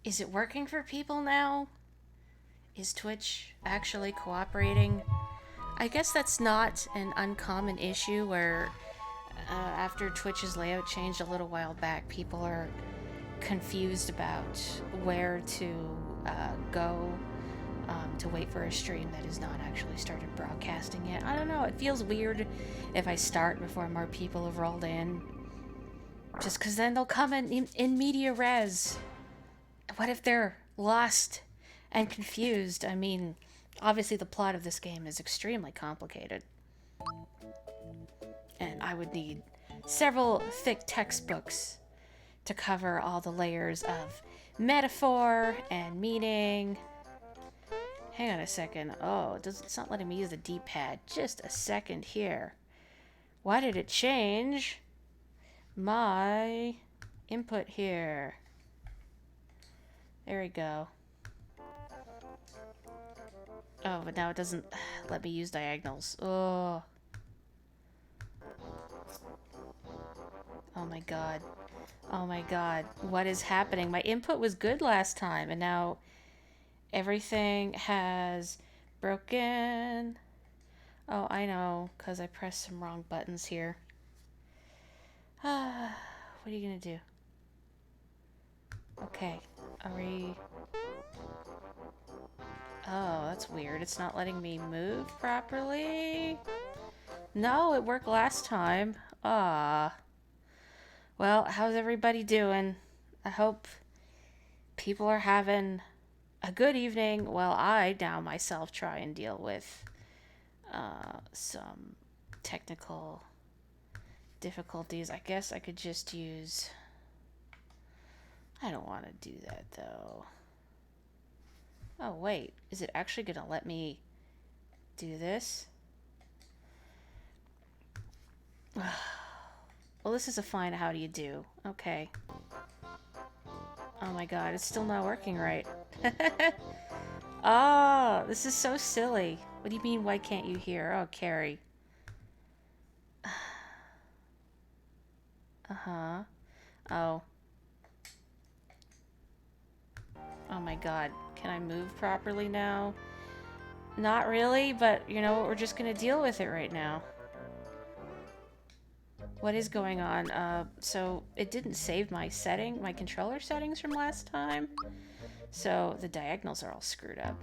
Is it working for people now? Is Twitch actually cooperating? I guess that's not an uncommon issue where after Twitch's layout changed a little while back, people are confused about where to go to wait for a stream that has not actually started broadcasting yet. I don't know, it feels weird if I start before more people have rolled in. Just because then they'll come in media res. What if they're lost and confused? I mean, obviously the plot of this game is extremely complicated. And I would need several thick textbooks to cover all the layers of metaphor and meaning. Hang on a second. Oh, it's not letting me use the D-pad. Just a second here. Why did it change my input here? There we go. Oh, but now it doesn't let me use diagonals. Oh. Oh my god. Oh my god. What is happening? My input was good last time, and now everything has broken. Oh, I know, because I pressed some wrong buttons here. What are you gonna do? Okay. Are we... Oh, that's weird. It's not letting me move properly. No, it worked last time. Ah. Well, how's everybody doing? I hope people are having a good evening while I now myself try and deal with some technical difficulties. I guess I could just use... I don't want to do that, though. Oh, wait. Is it actually going to let me do this? Well, this is a fine how do you do. Okay. Oh my god, it's still not working right. Oh, this is so silly. What do you mean, why can't you hear? Oh, Carrie. Uh-huh. Oh. Oh my god. Can I move properly now? Not really, but you know what? We're just gonna deal with it right now. What is going on? So it didn't save my controller settings from last time. So the diagonals are all screwed up.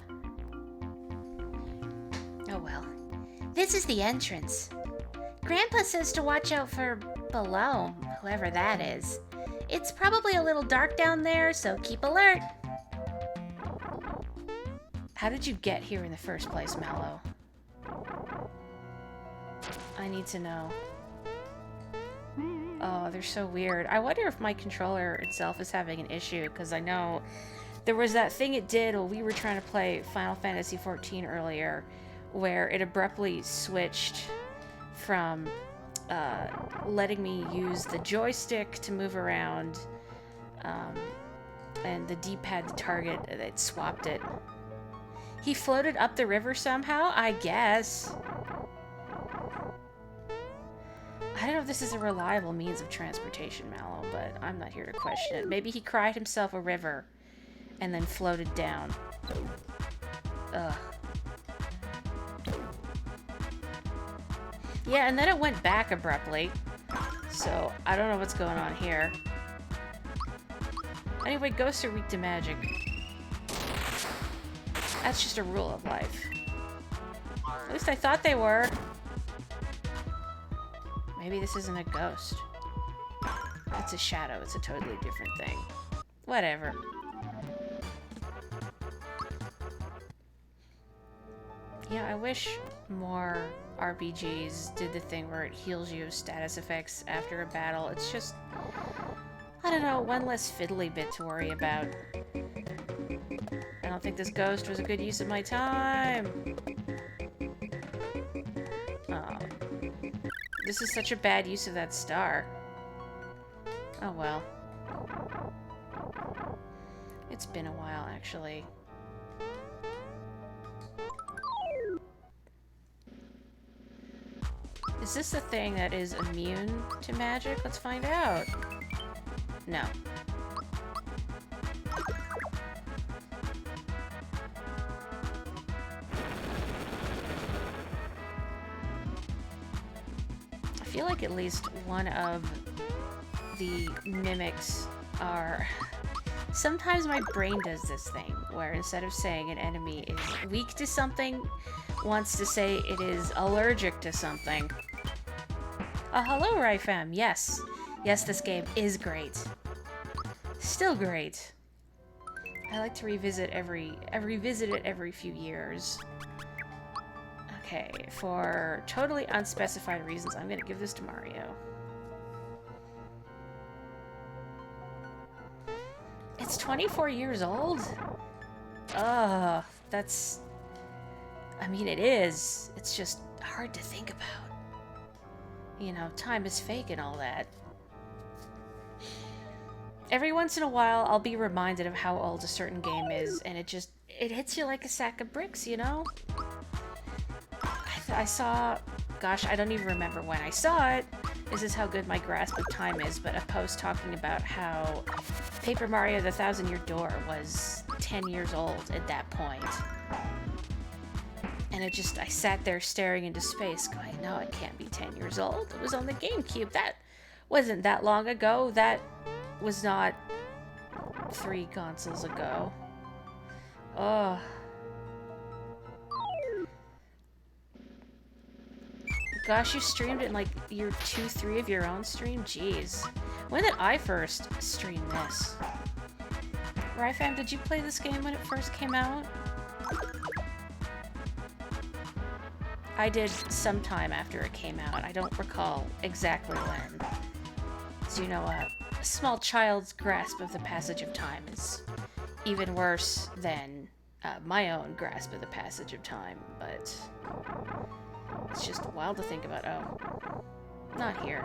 Oh well. This is the entrance. Grandpa says to watch out for below, whoever that is. It's probably a little dark down there, so keep alert. How did you get here in the first place, Mallow? I need to know. Oh, they're so weird. I wonder if my controller itself is having an issue, because I know there was that thing it did while we were trying to play Final Fantasy XIV earlier, where it abruptly switched from letting me use the joystick to move around, and the D-pad to target, it swapped it. He floated up the river somehow, I guess. I don't know if this is a reliable means of transportation, Mallow, but I'm not here to question it. Maybe he cried himself a river and then floated down. Ugh. Yeah, and then it went back abruptly. So, I don't know what's going on here. Anyway, ghosts are weak to magic. That's just a rule of life. At least I thought they were. Maybe this isn't a ghost. It's a shadow. It's a totally different thing. Whatever. Yeah, I wish more RPGs did the thing where it heals you status effects after a battle. It's just, I don't know, one less fiddly bit to worry about. I don't think this ghost was a good use of my time. Oh. This is such a bad use of that star. Oh well. It's been a while, actually. Is this the thing that is immune to magic? Let's find out. No. feel like at least one of the mimics are... Sometimes my brain does this thing, where instead of saying an enemy is weak to something, wants to say it is allergic to something. Hello, Ryfam. Yes. Yes, this game is great. Still great. I like to revisit it every few years. Okay, for totally unspecified reasons, I'm gonna give this to Mario. It's 24 years old? Ugh, that's... I mean, it is. It's just hard to think about. You know, time is fake and all that. Every once in a while, I'll be reminded of how old a certain game is, and it hits you like a sack of bricks, you know? I saw... Gosh, I don't even remember when I saw it. This is how good my grasp of time is, but a post talking about how Paper Mario the Thousand Year Door was 10 years old at that point. And I sat there staring into space going, no, it can't be 10 years old. It was on the GameCube. That wasn't that long ago. That was not 3 consoles ago. Ugh. Gosh, you streamed it in like year 2, 3 of your own stream? Jeez. When did I first stream this? Ryfam, did you play this game when it first came out? I did sometime after it came out. I don't recall exactly when. So, you know, a small child's grasp of the passage of time is even worse than my own grasp of the passage of time, but it's just wild to think about. Oh, not here.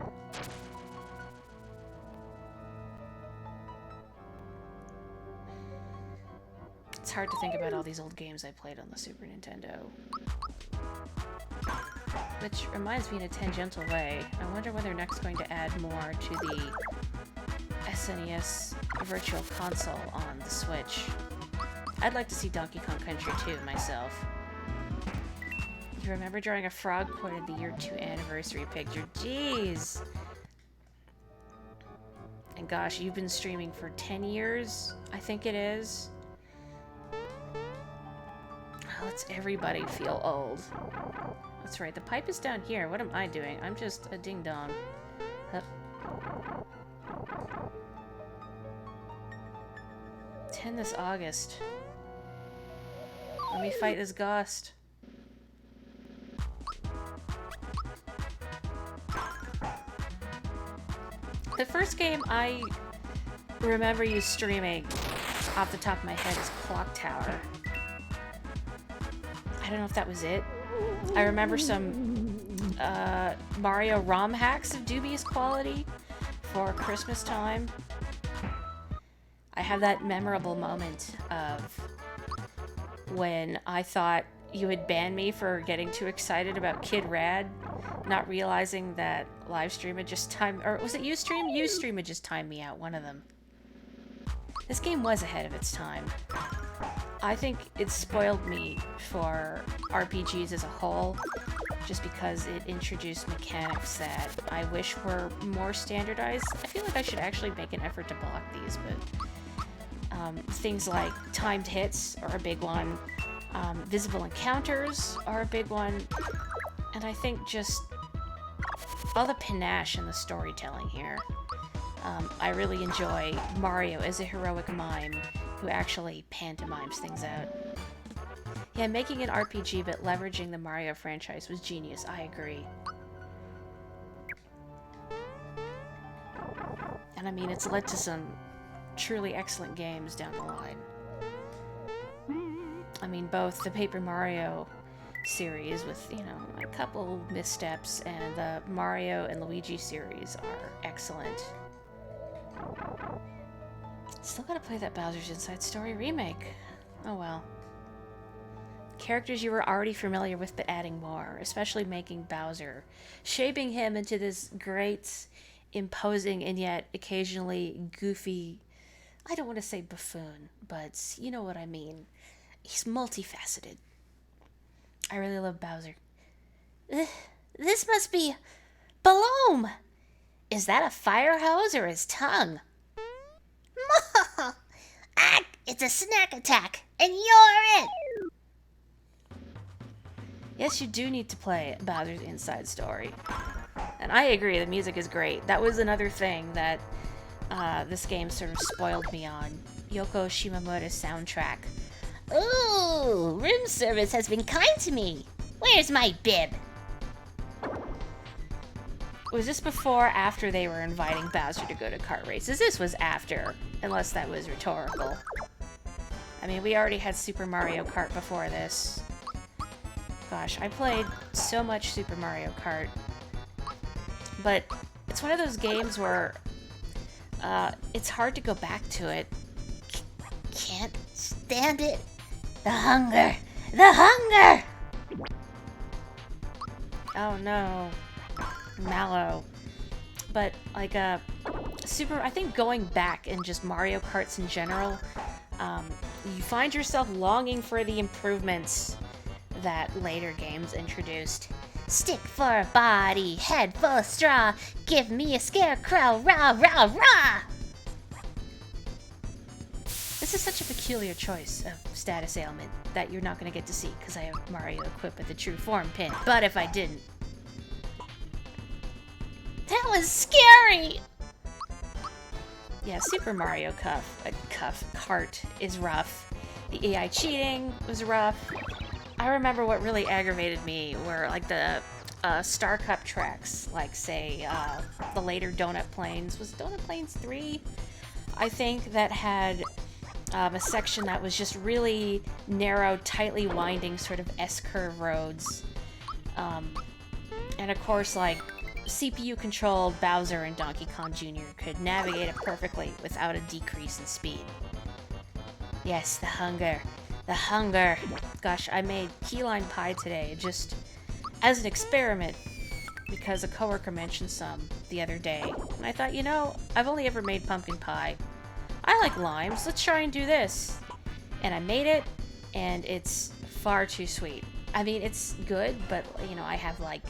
It's hard to think about all these old games I played on the Super Nintendo. Which reminds me in a tangential way, I wonder when they're next going to add more to the SNES Virtual Console on the Switch. I'd like to see Donkey Kong Country 2 myself. You remember drawing a frog quoted the year 2 anniversary picture? Jeez! And gosh, you've been streaming for 10 years? I think it is. Oh, lets everybody feel old. That's right, the pipe is down here. What am I doing? I'm just a ding-dong. Hup. 10 this August. Let me fight this ghost. The first game I remember you streaming off the top of my head is Clock Tower. I don't know if that was it. I remember some Mario ROM hacks of dubious quality for Christmas time. I have that memorable moment of when I thought you had banned me for getting too excited about Kid Rad, not realizing that Livestream had just timed, or was it Ustream? Ustream had just timed me out, one of them. This game was ahead of its time. I think it spoiled me for RPGs as a whole, just because it introduced mechanics that I wish were more standardized. I feel like I should actually make an effort to block these, but things like timed hits are a big one. Visible encounters are a big one. And I think just all the panache in the storytelling here. I really enjoy Mario as a heroic mime who actually pantomimes things out. Yeah, making an RPG but leveraging the Mario franchise was genius, I agree. And I mean, it's led to some truly excellent games down the line. I mean, both the Paper Mario series with, you know, a couple missteps, and the Mario and Luigi series are excellent. Still gotta play that Bowser's Inside Story remake. Oh well. Characters you were already familiar with, but adding more, especially making Bowser, shaping him into this great, imposing, and yet occasionally goofy, I don't want to say buffoon, but you know what I mean. He's multifaceted. I really love Bowser. This must be Balloom! Is that a fire hose or his tongue? It's a snack attack, and you're it! Yes, you do need to play Bowser's Inside Story. And I agree, the music is great. That was another thing that this game sort of spoiled me on. Yoko Shimomura's soundtrack. Ooh, room service has been kind to me. Where's my bib? Was this before or after they were inviting Bowser to go to kart races? This was after, unless that was rhetorical. I mean, we already had Super Mario Kart before this. Gosh, I played so much Super Mario Kart. But it's one of those games where it's hard to go back to it. Can't stand it. The hunger! The hunger! Oh no. Mallow. But like I think going back in just Mario Karts in general, you find yourself longing for the improvements that later games introduced. Stick for a body, head full of straw. Give me a scarecrow, rah, rah, rah! This is such a peculiar choice of status ailment that you're not going to get to see because I have Mario equipped with the true form pin. But if I didn't... That was scary! Yeah, Super Mario Kart is rough. The AI cheating was rough. I remember what really aggravated me were like the Star Cup tracks, like say the later Donut Plains. Was Donut Plains 3? I think that had a section that was just really narrow, tightly winding sort of S-curve roads. And of course, like, CPU-controlled Bowser and Donkey Kong Jr. could navigate it perfectly without a decrease in speed. Yes, the hunger. The hunger. Gosh, I made key lime pie today, just as an experiment, because a coworker mentioned some the other day. And I thought, you know, I've only ever made pumpkin pie. I like limes, let's try and do this. And I made it, and it's far too sweet. I mean, it's good, but, you know, I have like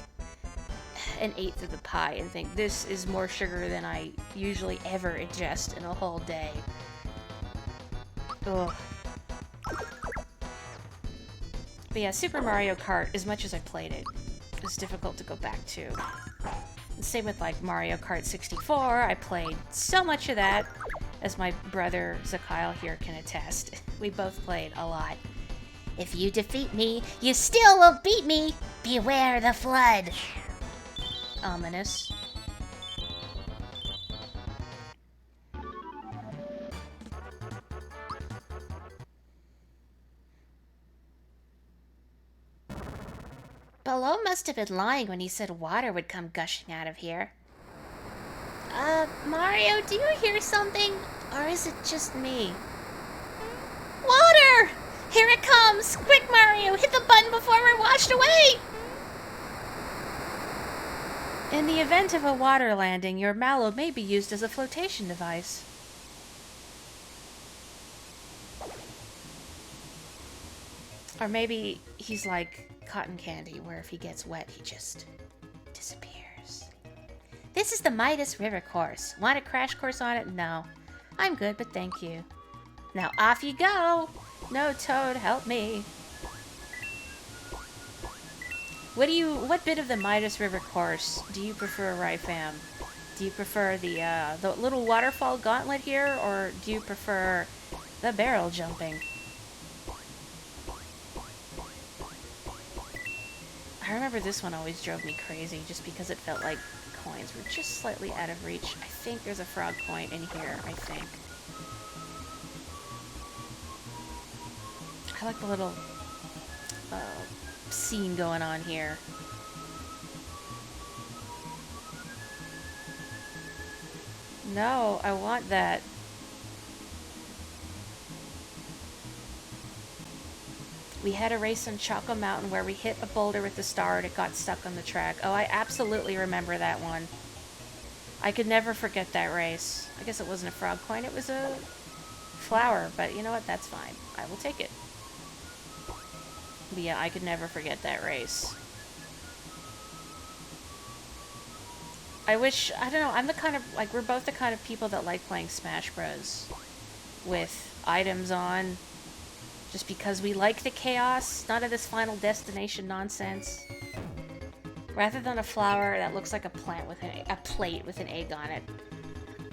an eighth of the pie and think this is more sugar than I usually ever ingest in a whole day. Ugh. But yeah, Super Mario Kart, as much as I played it, was difficult to go back to. And same with like Mario Kart 64, I played so much of that, as my brother Zakyle here can attest. We both played a lot. If you defeat me, you still will beat me! Beware the flood! Ominous. Below must have been lying when he said water would come gushing out of here. Mario, do you hear something? Or is it just me? Water! Here it comes! Quick, Mario! Hit the button before we're washed away! In the event of a water landing, your mallow may be used as a flotation device. Or maybe he's like cotton candy, where if he gets wet, he just disappears. This is the Midas River course. Want a crash course on it? No. I'm good, but thank you. Now off you go! No, Toad, help me. What bit of the Midas River course do you prefer, Ryfam? Do you prefer the little waterfall gauntlet here, or do you prefer the barrel jumping? I remember this one always drove me crazy just because it felt like coins were just slightly out of reach. I think there's a frog coin in here, I think. I like the little scene going on here. No, I want that. We had a race on Choco Mountain where we hit a boulder with the star and it got stuck on the track. Oh, I absolutely remember that one. I could never forget that race. I guess it wasn't a frog coin, it was a flower, but you know what, that's fine. I will take it. But yeah, I could never forget that race. I wish, I don't know, I'm the kind of, like, we're both the kind of people that like playing Smash Bros. With items on, just because we like the chaos, none of this Final Destination nonsense. Rather than a flower that looks like a plant with a plate with an egg on it.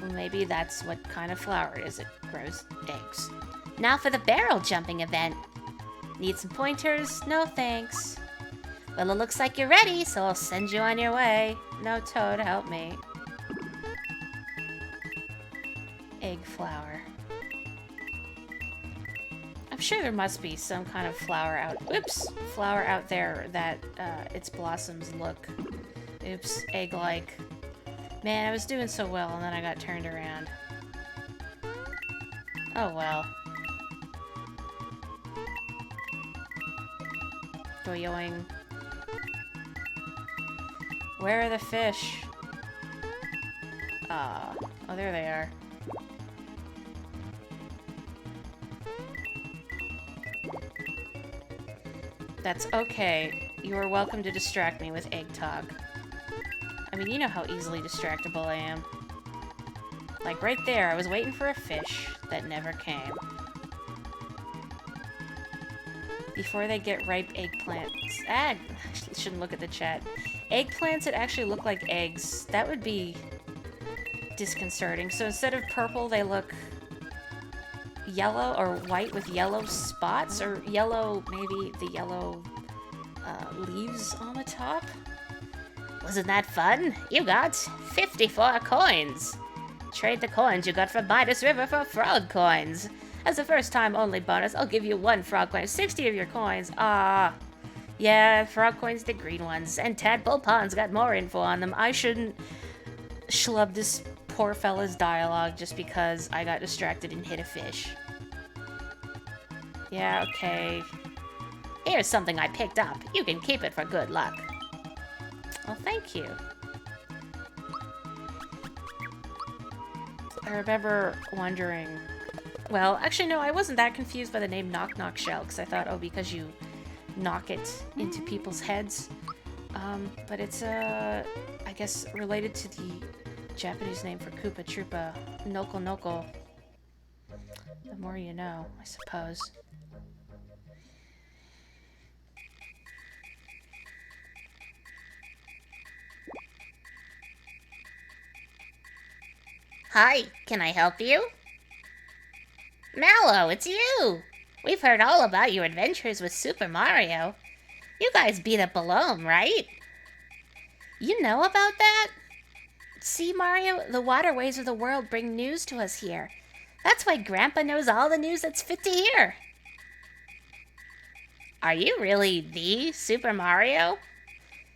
Well, maybe that's what kind of flower it is. It grows eggs. Now for the barrel jumping event. Need some pointers? No thanks. Well, it looks like you're ready, so I'll send you on your way. No, Toad, help me. Egg flower. I'm sure there must be some kind of flower out there that its blossoms look, egg-like. Man, I was doing so well and then I got turned around. Oh well. Yoing. Where are the fish? Oh, there they are. That's okay. You are welcome to distract me with egg talk. I mean, you know how easily distractible I am. Like right there, I was waiting for a fish that never came. Before they get ripe eggplants. I shouldn't look at the chat. Eggplants that actually look like eggs. That would be disconcerting. So instead of purple, they look yellow or white with yellow spots, or yellow, maybe the yellow leaves on the top. Wasn't that fun? You got 54 coins. Trade the coins you got from Midas River for frog coins. As a first-time only bonus, I'll give you 1 frog coin, 60 of your coins. Ah, yeah, frog coins, the green ones, and Tadpole Pond's got more info on them. I shouldn't schlub this poor fella's dialogue just because I got distracted and hit a fish. Yeah, okay. Here's something I picked up. You can keep it for good luck. Well, thank you. I remember wondering... Well, actually, no, I wasn't that confused by the name Knock Knock Shell, because I thought, oh, because you knock it into people's heads. But it's, I guess, related to the Japanese name for Koopa Troopa, Noko Noko. The more you know, I suppose. Hi, can I help you? Mallow, it's you! We've heard all about your adventures with Super Mario. You guys beat up Balloam, right? You know about that? See, Mario, the waterways of the world bring news to us here. That's why Grandpa knows all the news that's fit to hear. Are you really the Super Mario?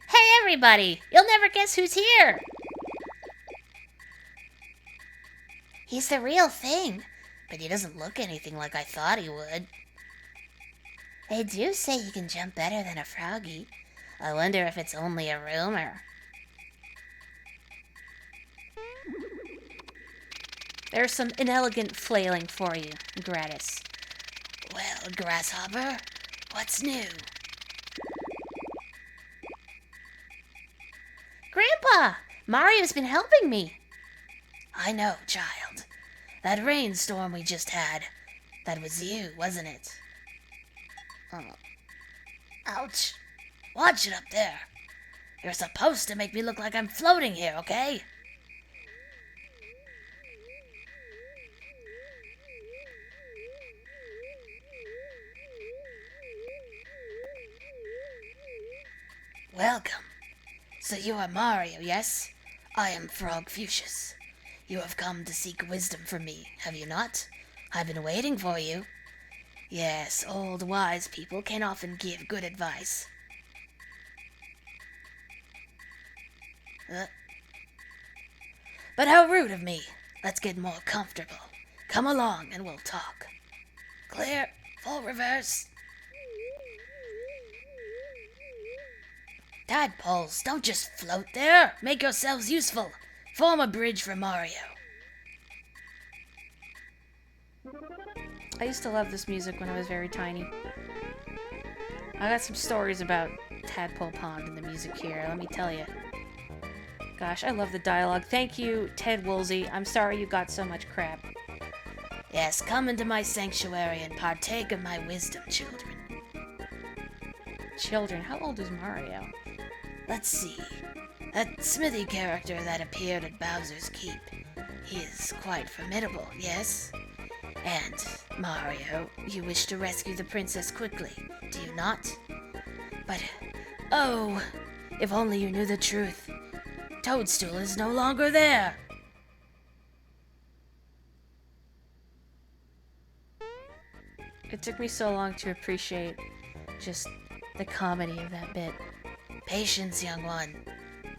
Hey, everybody! You'll never guess who's here! He's the real thing, but he doesn't look anything like I thought he would. They do say he can jump better than a froggy. I wonder if it's only a rumor. There's some inelegant flailing for you, gratis. Well, Grasshopper, what's new? Grandpa! Mario's been helping me. I know, child. That rainstorm we just had, that was you, wasn't it? Oh. Ouch. Watch it up there. You're supposed to make me look like I'm floating here, okay? Welcome. So you are Mario, yes? I am Frog Fuchsius. You have come to seek wisdom from me, have you not? I've been waiting for you. Yes, old wise people can often give good advice. But how rude of me. Let's get more comfortable. Come along and we'll talk. Clear. Full reverse. Tadpoles, don't just float there. Make yourselves useful. Form a bridge for Mario. I used to love this music when I was very tiny. I got some stories about Tadpole Pond and the music here, let me tell you. Gosh, I love the dialogue. Thank you, Ted Woolsey. I'm sorry you got so much crap. Yes, come into my sanctuary and partake of my wisdom, children. Children, how old is Mario? Let's see. That Smithy character that appeared at Bowser's Keep. He is quite formidable, yes? And, Mario, you wish to rescue the princess quickly, do you not? But, oh, if only you knew the truth. Toadstool is no longer there. It took me so long to appreciate just the comedy of that bit. Patience, young one.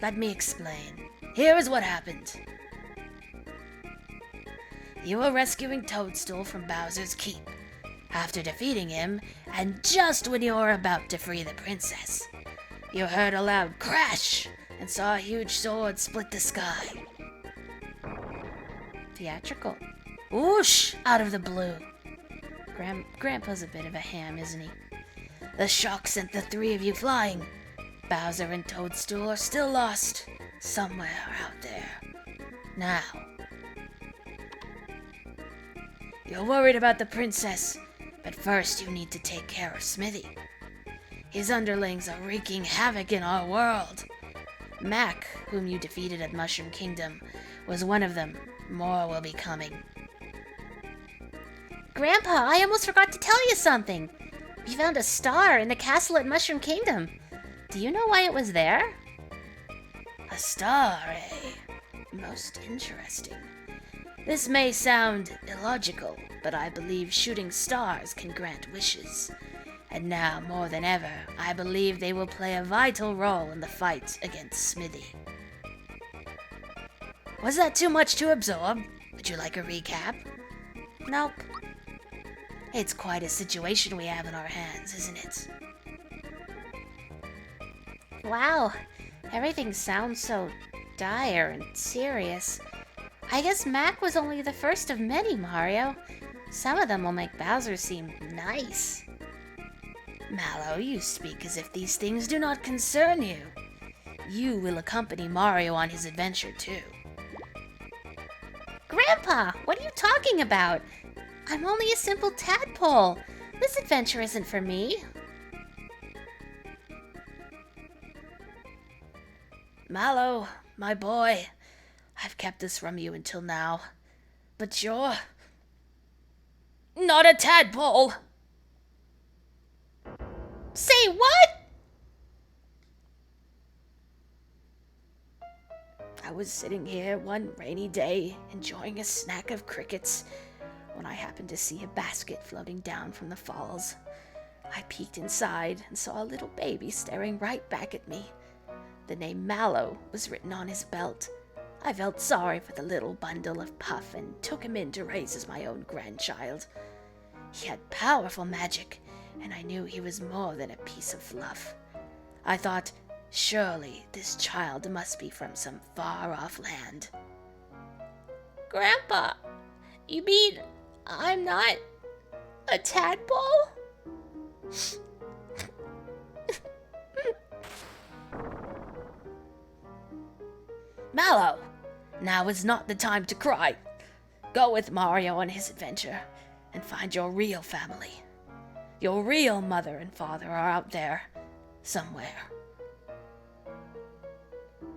Let me explain. Here is what happened. You were rescuing Toadstool from Bowser's Keep. After defeating him, and just when you were about to free the princess, you heard a loud crash and saw a huge sword split the sky. Theatrical. Whoosh! Out of the blue. Grandpa's a bit of a ham, isn't he? The shock sent the three of you flying. Bowser and Toadstool are still lost, somewhere out there. Now, you're worried about the princess, but first you need to take care of Smithy. His underlings are wreaking havoc in our world. Mac, whom you defeated at Mushroom Kingdom, was one of them. More will be coming. Grandpa, I almost forgot to tell you something. We found a star in the castle at Mushroom Kingdom. Do you know why it was there? A star, eh? Most interesting. This may sound illogical, but I believe shooting stars can grant wishes. And now, more than ever, I believe they will play a vital role in the fight against Smithy. Was that too much to absorb? Would you like a recap? Nope. It's quite a situation we have in our hands, isn't it? Wow, everything sounds so dire and serious. I guess Mac was only the first of many, Mario. Some of them will make Bowser seem nice. Mallow, you speak as if these things do not concern you. You will accompany Mario on his adventure, too. Grandpa, what are you talking about? I'm only a simple tadpole. This adventure isn't for me. Mallow, my boy, I've kept this from you until now. But you're not a tadpole! Say what? I was sitting here one rainy day, enjoying a snack of crickets, when I happened to see a basket floating down from the falls. I peeked inside and saw a little baby staring right back at me. The name Mallow was written on his belt. I felt sorry for the little bundle of puff and took him in to raise as my own grandchild. He had powerful magic, and I knew he was more than a piece of fluff. I thought, surely this child must be from some far-off land. Grandpa, you mean I'm not a tadpole? Mallow, now is not the time to cry. Go with Mario on his adventure and find your real family. Your real mother and father are out there, somewhere.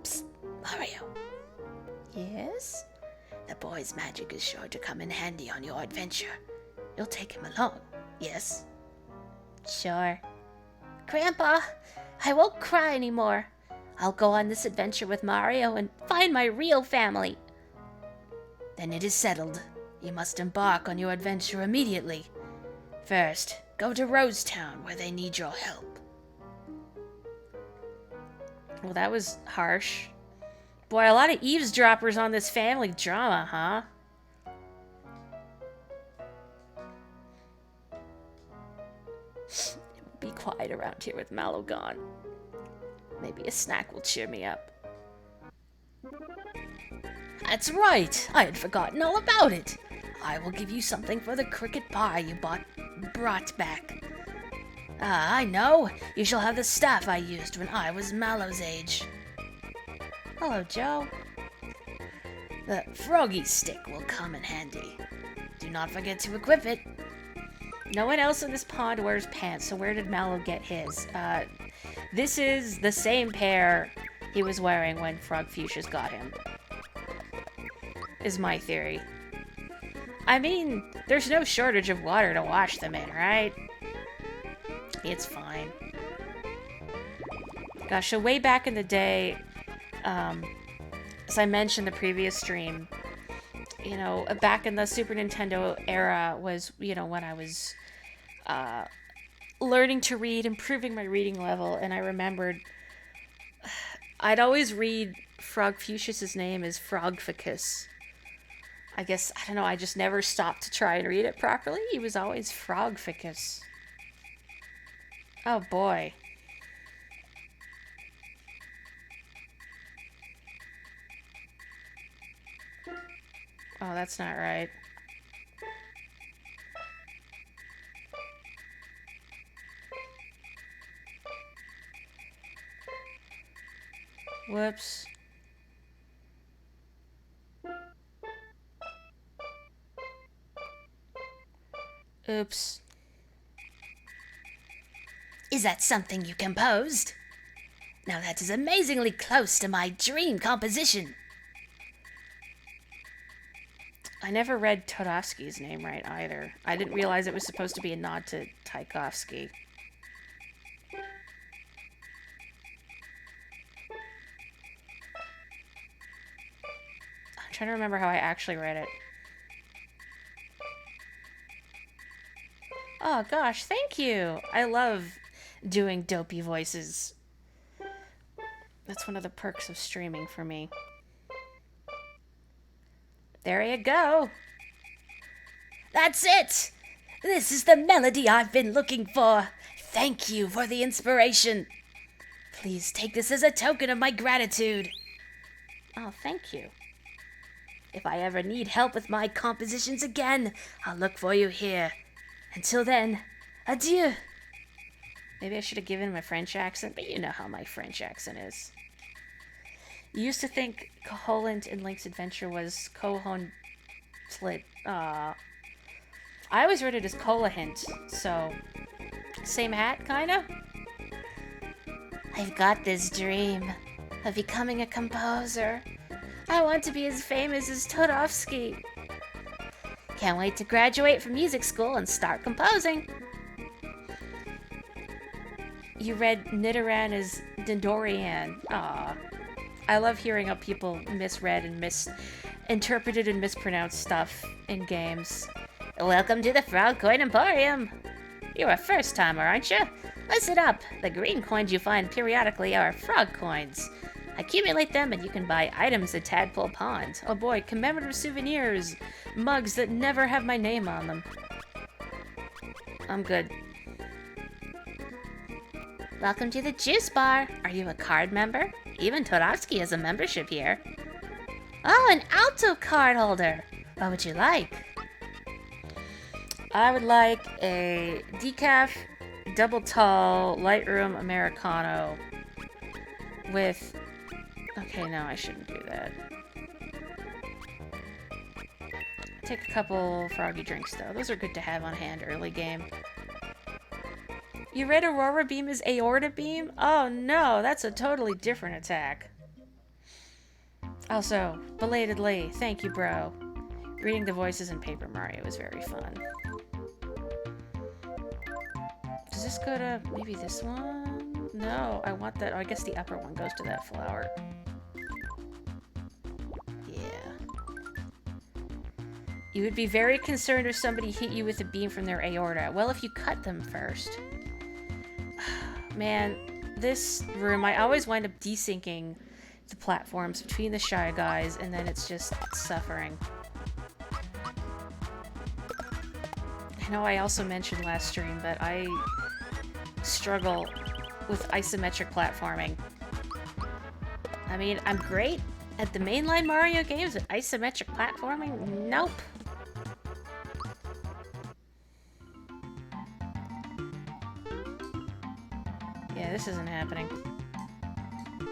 Psst, Mario. Yes? The boy's magic is sure to come in handy on your adventure. You'll take him along, yes? Sure. Grandpa, I won't cry anymore. I'll go on this adventure with Mario and find my real family. Then it is settled. You must embark on your adventure immediately. First, go to Rosetown, where they need your help. Well, that was harsh. Boy, a lot of eavesdroppers on this family drama, huh? It will be quiet around here with Mallow gone. Maybe a snack will cheer me up. That's right! I had forgotten all about it. I will give you something for the cricket pie you brought back. Ah, I know. You shall have the staff I used when I was Mallow's age. Hello, Joe. The froggy stick will come in handy. Do not forget to equip it. No one else in this pond wears pants, so where did Mallow get his? This is the same pair he was wearing when Frog Fuchsias got him. Is my theory. I mean, there's no shortage of water to wash them in, right? It's fine. Gosh, so way back in the day, as I mentioned in the previous stream, you know, back in the Super Nintendo era was, you know, when I was learning to read, improving my reading level, and I remembered I'd always read Frog Fuchsia's name as Frogficus. I guess, I don't know, I just never stopped to try and read it properly. He was always Frogficus. Oh boy. Oh, that's not right. Whoops. Oops. Is that something you composed? Now that is amazingly close to my dream composition. I never read Todovsky's name right either. I didn't realize it was supposed to be a nod to Tchaikovsky. I'm trying to remember how I actually read it. Oh gosh, thank you! I love doing dopey voices. That's one of the perks of streaming for me. There you go. That's it! This is the melody I've been looking for. Thank you for the inspiration. Please take this as a token of my gratitude. Oh, thank you. If I ever need help with my compositions again, I'll look for you here. Until then, adieu. Maybe I should have given him a French accent, but you know how my French accent is. You used to think Koholint in Link's Adventure was Kohon Slit. I always read it as Kolahint, so same hat, kinda? I've got this dream of becoming a composer. I want to be as famous as Todovsky. Can't wait to graduate from music school and start composing. You read Nidoran as Dendorian. Aw. I love hearing how people misread and misinterpreted and mispronounced stuff in games. Welcome to the Frog Coin Emporium. You're a first-timer, aren't you? Listen up. The green coins you find periodically are frog coins. Accumulate them and you can buy items at Tadpole Pond. Oh boy, commemorative souvenirs. Mugs that never have my name on them. I'm good. Welcome to the Juice Bar. Are you a card member? Even Todovsky has a membership here. Oh, an Alto card holder. What would you like? I would like a decaf, double tall, Lightroom Americano with... Okay, no, I shouldn't do that. Take a couple froggy drinks, though. Those are good to have on hand early game. You read Aurora Beam as Aorta Beam? Oh no, that's a totally different attack. Also, belatedly, thank you, bro. Reading the voices in Paper Mario was very fun. Does this go to maybe this one? No, I want that. Oh, I guess the upper one goes to that flower. You would be very concerned if somebody hit you with a beam from their aorta. Well, if you cut them first. Man, this room, I always wind up desyncing the platforms between the Shy Guys, and then it's just suffering. I know I also mentioned last stream, but I struggle with isometric platforming. I mean, I'm great at the mainline Mario games, but isometric platforming? Nope. Yeah, this isn't happening.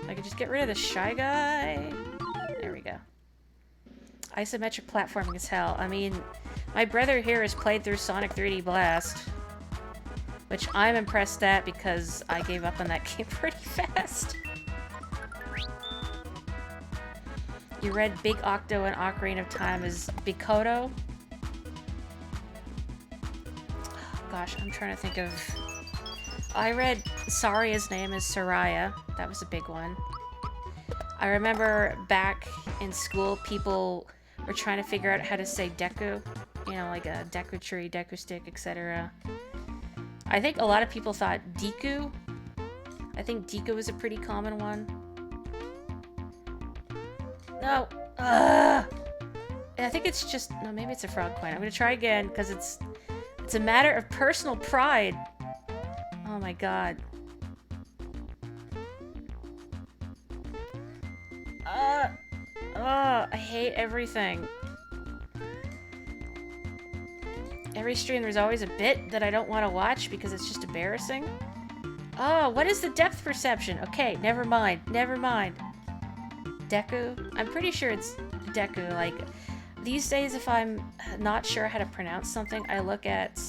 I could just get rid of the Shy Guy. There we go. Isometric platforming as hell. I mean, my brother here has played through Sonic 3D Blast, which I'm impressed at because I gave up on that game pretty fast. You read Big Octo and Ocarina of Time as Bikoto? Gosh, I'm trying to think of... I read Saria's name is Soraya. That was a big one. I remember back in school, people were trying to figure out how to say Deku. You know, like a Deku Tree, Deku Stick, etc. I think a lot of people thought Deku. I think Deku was a pretty common one. No. I think it's just... No, maybe it's a frog coin. I'm going to try again, because it's a matter of personal pride. Oh my god. I hate everything. Every stream there's always a bit that I don't want to watch because it's just embarrassing. Oh, what is the depth perception? Okay, never mind. Never mind. Deku? I'm pretty sure it's Deku. Like, these days if I'm not sure how to pronounce something, I look at,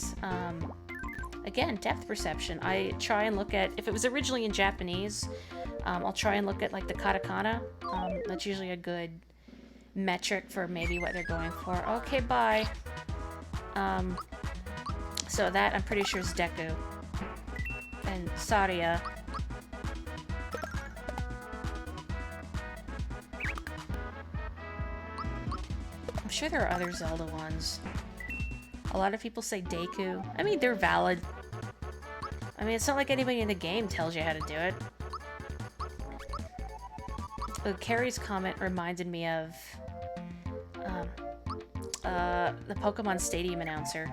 again, depth perception. I try and look at, if it was originally in Japanese, I'll try and look at, like, the katakana. That's usually a good metric for maybe what they're going for. Okay, bye. So that, I'm pretty sure, is Deku. And Saria. I'm sure there are other Zelda ones. A lot of people say Deku. I mean, they're valid. I mean, it's not like anybody in the game tells you how to do it. Carrie's comment reminded me of the Pokemon Stadium announcer.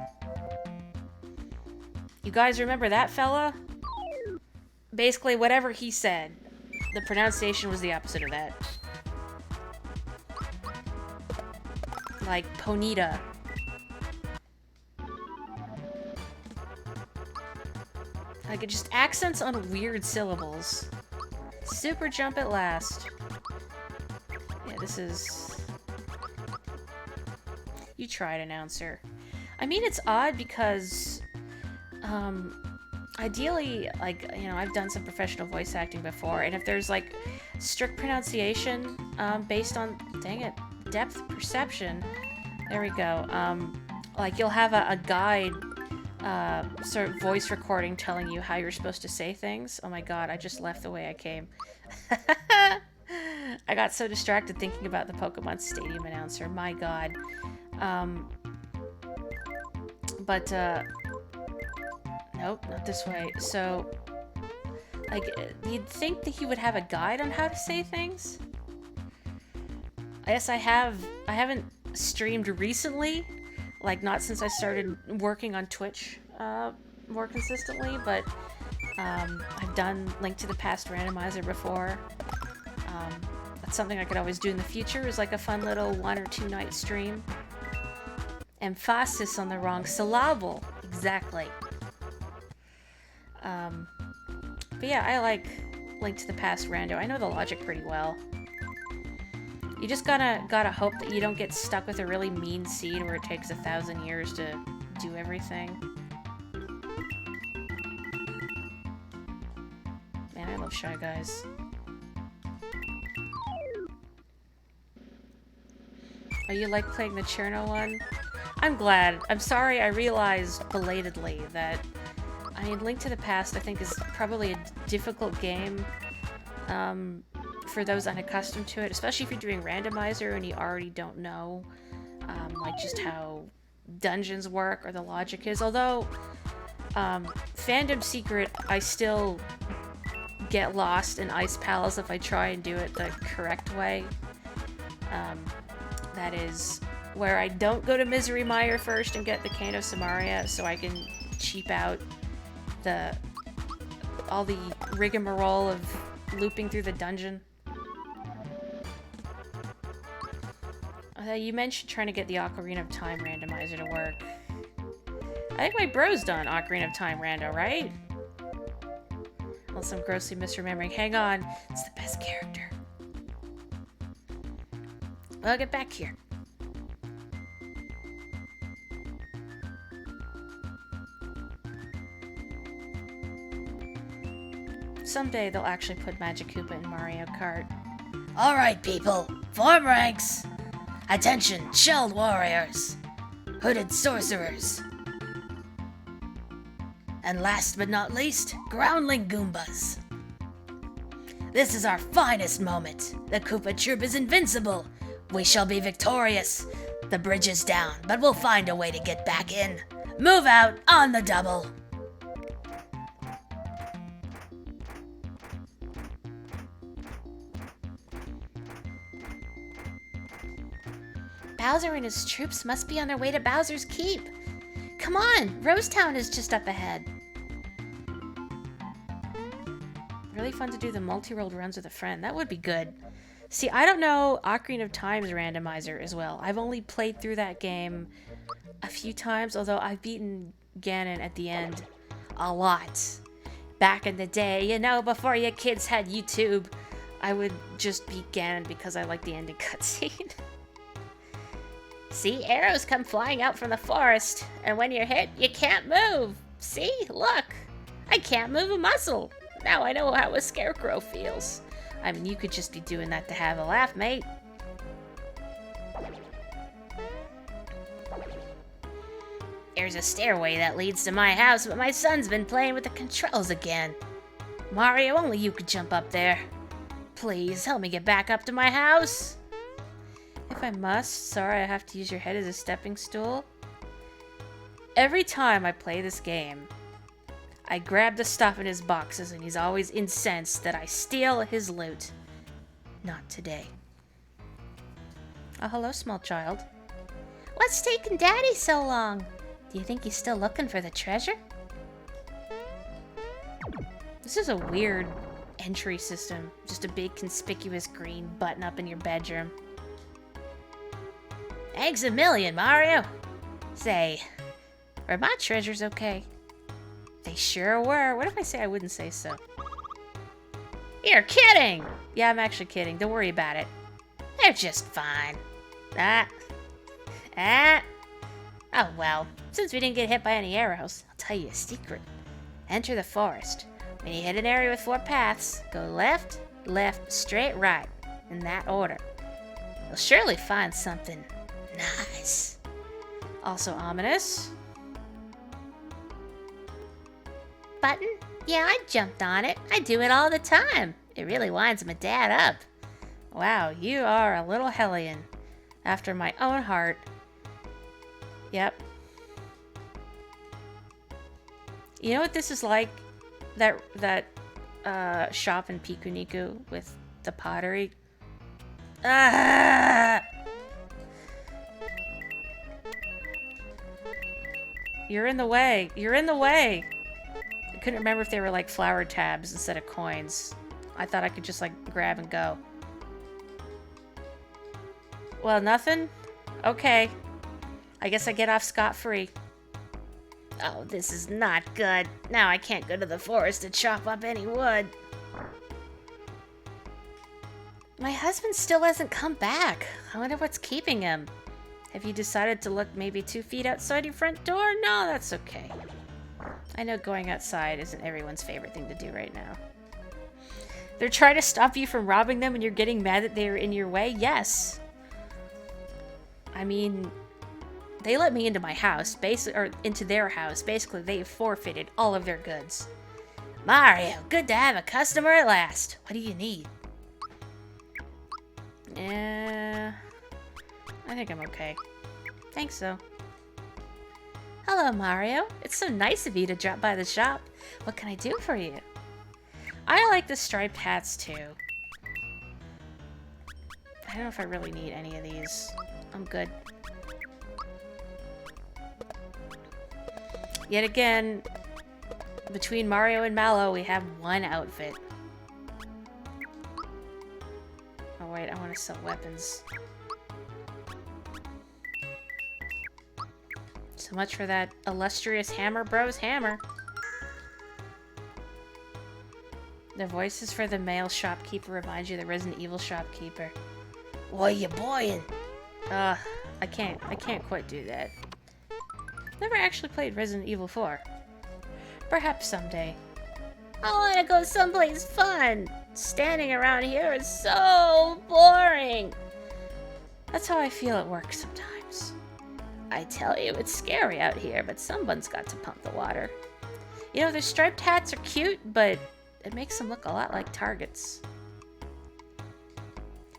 You guys remember that fella? Basically, whatever he said, the pronunciation was the opposite of that. Like, Ponita. Like, it just accents on weird syllables. Super jump at last. Yeah, this is... You tried, announcer. I mean, it's odd because... ideally, like, you know, I've done some professional voice acting before, and if there's, like, strict pronunciation, based on, dang it, depth perception, there we go, like, you'll have a guide, sort of voice recording telling you how you're supposed to say things. Oh my god, I just left the way I came. I got so distracted thinking about the Pokemon Stadium announcer, my god. Nope, not this way. So, like, you'd think that he would have a guide on how to say things? I guess I haven't streamed recently, like, not since I started working on Twitch, more consistently, but, I've done Link to the Past Randomizer before. That's something I could always do in the future, is like a fun little 1 or 2 night stream. Emphasis on the wrong syllable. Exactly. But yeah, I like Link to the Past Rando. I know the logic pretty well. You just gotta hope that you don't get stuck with a really mean seed where it takes 1,000 years to do everything. Man, I love Shy Guys. Oh, you like playing the Cherno one? I'm glad. I'm sorry I realized belatedly that, I mean, Link to the Past, I think, is probably a difficult game for those unaccustomed to it, especially if you're doing randomizer and you already don't know, like, just how dungeons work or the logic is. Although, fandom secret, I still get lost in Ice Palace if I try and do it the correct way. That is where I don't go to Misery Mire first and get the Cane of Samaria so I can cheap out all the rigmarole of looping through the dungeon. You mentioned trying to get the Ocarina of Time randomizer to work. I think my bro's done Ocarina of Time rando, right? Unless I'm grossly misremembering. Hang on. It's the best character. Well, get back here. Someday they'll actually put Magic Koopa in Mario Kart. Alright, people, form ranks. Attention, shelled warriors, hooded sorcerers, and last but not least, groundling Goombas. This is our finest moment. The Koopa Troop is invincible. We shall be victorious. The bridge is down, but we'll find a way to get back in. Move out on the double. Bowser and his troops must be on their way to Bowser's Keep. Come on, Rosetown is just up ahead. Really fun to do the multi-world runs with a friend. That would be good. See, I don't know Ocarina of Time's randomizer as well. I've only played through that game a few times, although I've beaten Ganon at the end a lot. Back in the day, you know, before you kids had YouTube, I would just beat Ganon because I liked the ending cutscene. See, arrows come flying out from the forest, and when you're hit, you can't move. See, look, I can't move a muscle. Now I know how a scarecrow feels. I mean, you could just be doing that to have a laugh, mate. There's a stairway that leads to my house, but my son's been playing with the controls again. Mario, only you could jump up there. Please, help me get back up to my house. If I must, sorry, I have to use your head as a stepping stool. Every time I play this game, I grab the stuff in his boxes and he's always incensed that I steal his loot. Not today. Oh, hello, small child. What's taking Daddy so long? Do you think he's still looking for the treasure? This is a weird entry system. Just a big conspicuous green button up in your bedroom. Thanks a million, Mario. Say, were my treasures okay? They sure were. What if I say I wouldn't say so? You're kidding! Yeah, I'm actually kidding. Don't worry about it. They're just fine. Oh well, since we didn't get hit by any arrows, I'll tell you a secret. Enter the forest. When you hit an area with 4 paths, go left, left, straight, right, in that order. You'll surely find something nice. Also ominous. Button? Yeah, I jumped on it. I do it all the time. It really winds my dad up. Wow, you are a little hellion. After my own heart. Yep. You know what this is like? That shop in Pikuniku with the pottery? Ah! You're in the way. You're in the way. I couldn't remember if they were like flower tabs instead of coins. I thought I could just like grab and go. Well, nothing? Okay. I guess I get off scot-free. Oh, this is not good. Now I can't go to the forest to chop up any wood. My husband still hasn't come back. I wonder what's keeping him. Have you decided to look maybe 2 feet outside your front door? No, that's okay. I know going outside isn't everyone's favorite thing to do right now. They're trying to stop you from robbing them and you're getting mad that they're in your way? Yes. I mean, they let me into my house, or into their house. Basically, they have forfeited all of their goods. Mario, good to have a customer at last. What do you need? Yeah, I think I'm okay. Thanks, though. Hello, Mario. It's so nice of you to drop by the shop. What can I do for you? I like the striped hats, too. I don't know if I really need any of these. I'm good. Yet again, between Mario and Mallow, we have one outfit. Oh wait, I want to sell weapons. So much for that illustrious Hammer Bros hammer. The voices for the male shopkeeper remind you of the Resident Evil shopkeeper. What you buying? I can't quite do that. Never actually played Resident Evil 4. Perhaps someday. I want to go someplace fun. Standing around here is so boring. That's how I feel at work sometimes. I tell you, it's scary out here, but someone's got to pump the water. You know, their striped hats are cute, but it makes them look a lot like targets.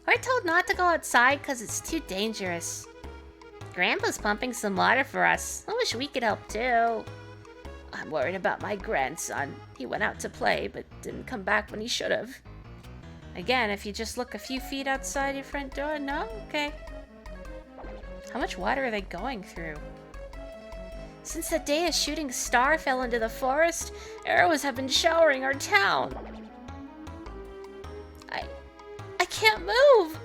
We're told not to go outside because it's too dangerous. Grandpa's pumping some water for us. I wish we could help too. I'm worried about my grandson. He went out to play, but didn't come back when he should have. Again, if you just look a few feet outside your front door, no? Okay. How much water are they going through? Since the day a shooting star fell into the forest, arrows have been showering our town. I can't move!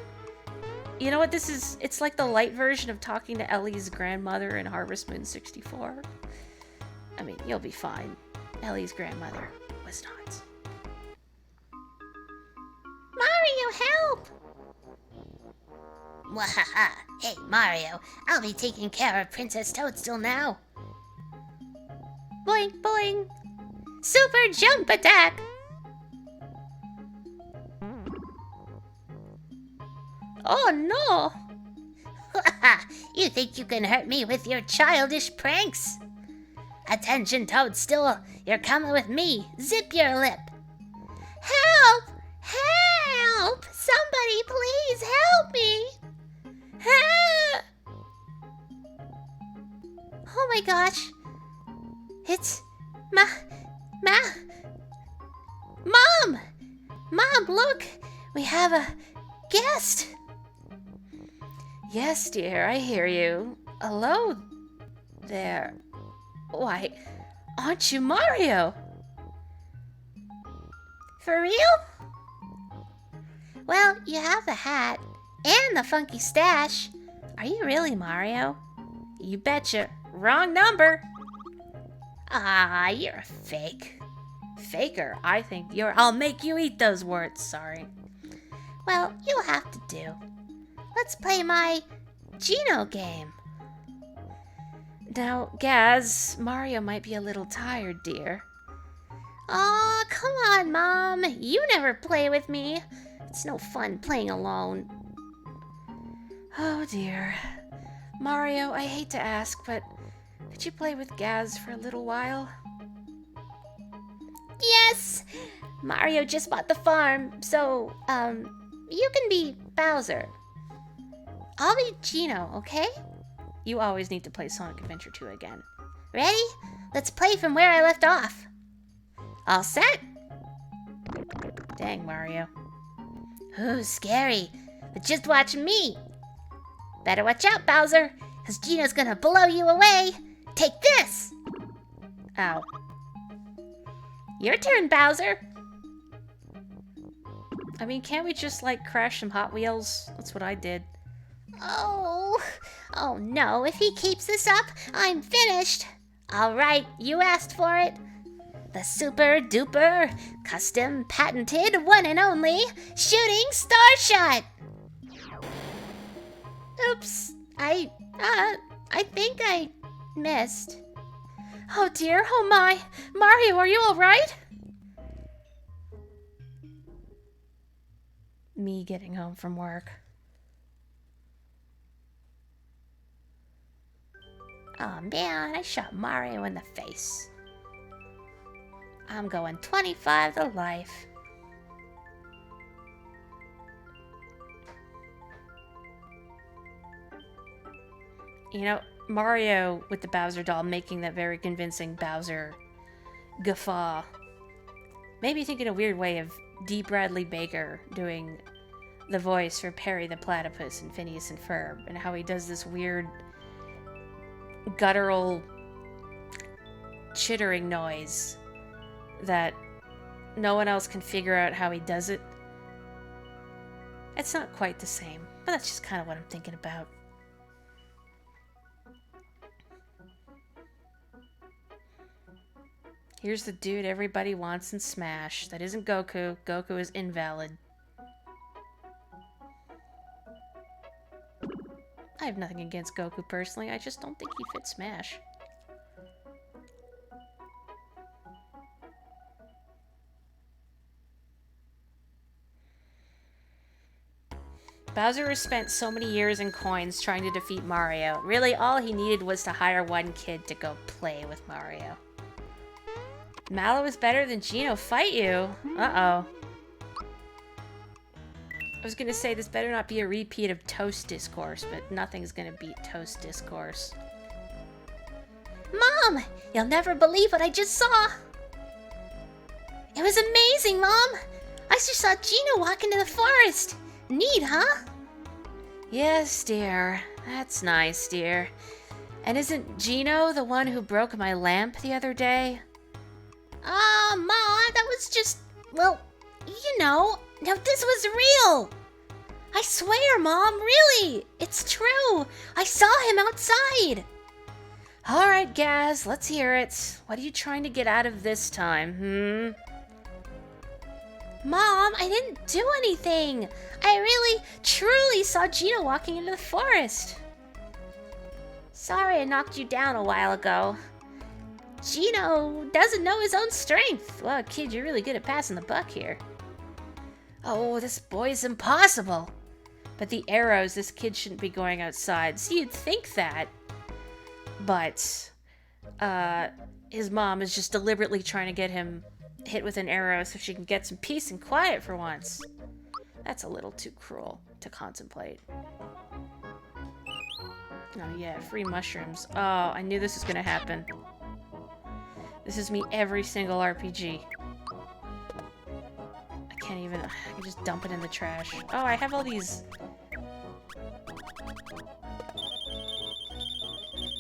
You know what this is? It's like the light version of talking to Ellie's grandmother in Harvest Moon 64. I mean, you'll be fine. Ellie's grandmother was not. Mario, help! Wahaha! Hey, Mario, I'll be taking care of Princess Toadstool now. Boing, boing. Super jump attack! Oh no! You think you can hurt me with your childish pranks? Attention, Toadstool, you're coming with me. Zip your lip. Help! Help! Somebody please help me! Help! Oh my gosh. It's Mom! Mom, look! We have a guest! Yes, dear, I hear you. Hello there. Why, aren't you Mario? For real? Well, you have the hat and the funky stash. Are you really Mario? You betcha. Wrong number. Ah, you're a fake. Faker, I think you're. I'll make you eat those words. Sorry. Well, you'll have to do. Let's play my Geno game. Now, Gaz, Mario might be a little tired, dear. Aw, come on, Mom. You never play with me. It's no fun playing alone. Oh, dear. Mario, I hate to ask, but could you play with Gaz for a little while? Yes! Mario just bought the farm, so, you can be Bowser. I'll be Geno, okay? You always need to play Sonic Adventure 2 again. Ready? Let's play from where I left off. All set? Dang, Mario. Ooh, scary. But just watch me. Better watch out, Bowser, because Geno's gonna blow you away. Take this! Ow. Your turn, Bowser. I mean, can't we just, like, crash some Hot Wheels? That's what I did. Oh no, if he keeps this up, I'm finished. All right, you asked for it. The super duper, custom patented, one and only shooting star shot. Oops, I think I missed. Oh dear, oh my. Mario, are you alright? Me getting home from work. Oh man, I shot Mario in the face. I'm going 25 to life. You know, Mario with the Bowser doll making that very convincing Bowser guffaw. Maybe think in a weird way of D. Bradley Baker doing the voice for Perry the Platypus and Phineas and Ferb, and how he does this weird guttural chittering noise that no one else can figure out how he does it. It's not quite the same, but that's just kind of what I'm thinking about. Here's the dude everybody wants in Smash. That isn't Goku. Goku is invalid. I have nothing against Goku personally. I just don't think he'd fit Smash. Bowser has spent so many years and coins trying to defeat Mario. Really, all he needed was to hire one kid to go play with Mario. Mallow is better than Geno. Fight you? Uh-oh. I was gonna say this better not be a repeat of Toast Discourse, but nothing's gonna beat Toast Discourse. Mom! You'll never believe what I just saw! It was amazing, Mom! I just saw Gino walk into the forest! Neat, huh? Yes, dear. That's nice, dear. And isn't Gino the one who broke my lamp the other day? Ma, that was just, well, you know, now this was real! I swear, Mom, really! It's true! I saw him outside! Alright, Gaz, let's hear it. What are you trying to get out of this time, Mom, I didn't do anything! I really, truly saw Gino walking into the forest! Sorry I knocked you down a while ago. Gino doesn't know his own strength. Well, kid, you're really good at passing the buck here. Oh, this boy's impossible. But the arrows, this kid shouldn't be going outside. See, you'd think that. But, his mom is just deliberately trying to get him hit with an arrow so she can get some peace and quiet for once. That's a little too cruel to contemplate. Oh yeah, free mushrooms. Oh, I knew this was gonna happen. This is me every single RPG. I can't even... I can just dump it in the trash. Oh, I have all these...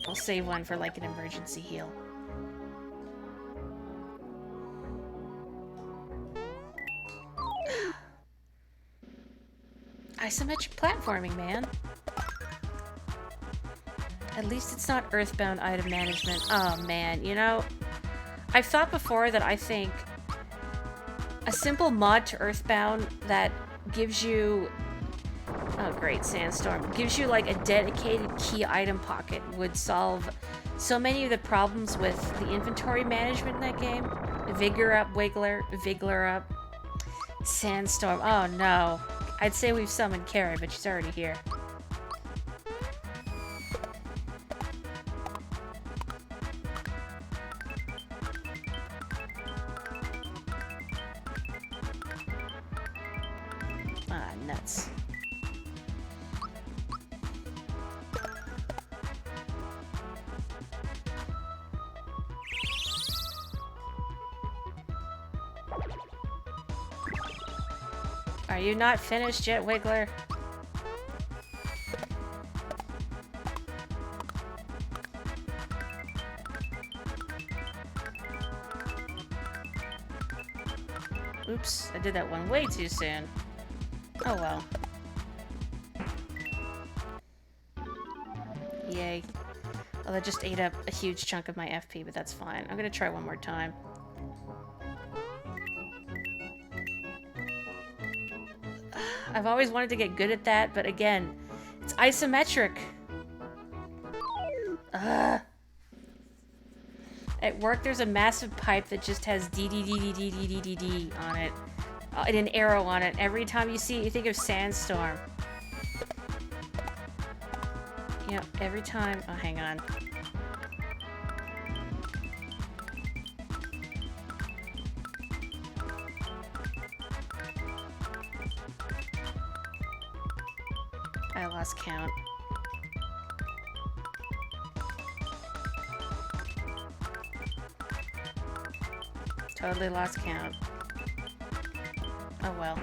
I'll save one for like an emergency heal. Isometric platforming, man. At least it's not Earthbound item management. Oh man, you know, I've thought before that I think a simple mod to Earthbound that gives you, oh great, Sandstorm, gives you like a dedicated key item pocket would solve so many of the problems with the inventory management in that game. Vigor up, Wiggler up. Sandstorm, oh no. I'd say we've summoned Carrie, but she's already here. Ah, nuts. Are you not finished yet, Wiggler? Oops, I did that one way too soon. Oh well. Yay. Well, that just ate up a huge chunk of my FP, but that's fine. I'm gonna try one more time. I've always wanted to get good at that, but again, it's isometric. Ugh. At work, there's a massive pipe that just has D on it. And an arrow on it. Every time you see it, you think of Sandstorm. Yep, every time. Oh, hang on. I lost count. Totally lost count. Oh well.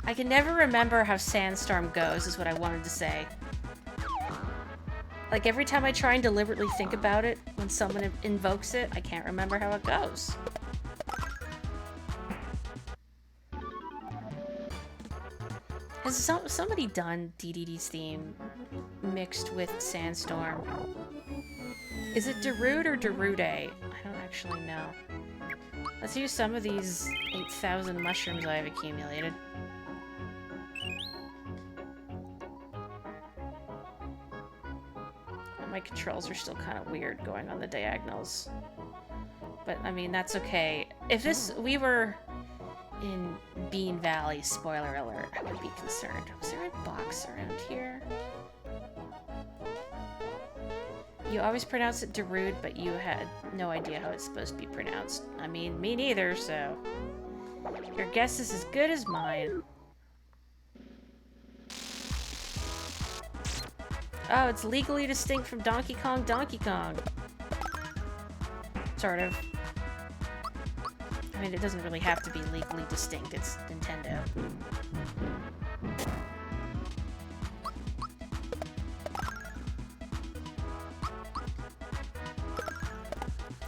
I can never remember how Sandstorm goes, is what I wanted to say. Like, every time I try and deliberately think about it, when someone invokes it, I can't remember how it goes. Has somebody done DDD's theme mixed with Sandstorm? Is it Darude or Darude? I Actually, no. Let's use some of these 8,000 mushrooms I have accumulated. My controls are still kind of weird going on the diagonals. But, I mean, that's okay. If we were in Bean Valley, spoiler alert, I would be concerned. Was there a box around here? You always pronounce it Darude, but you had no idea how it's supposed to be pronounced. I mean, me neither, so... Your guess is as good as mine. Oh, it's legally distinct from Donkey Kong Donkey Kong. Sort of. I mean, it doesn't really have to be legally distinct. It's Nintendo.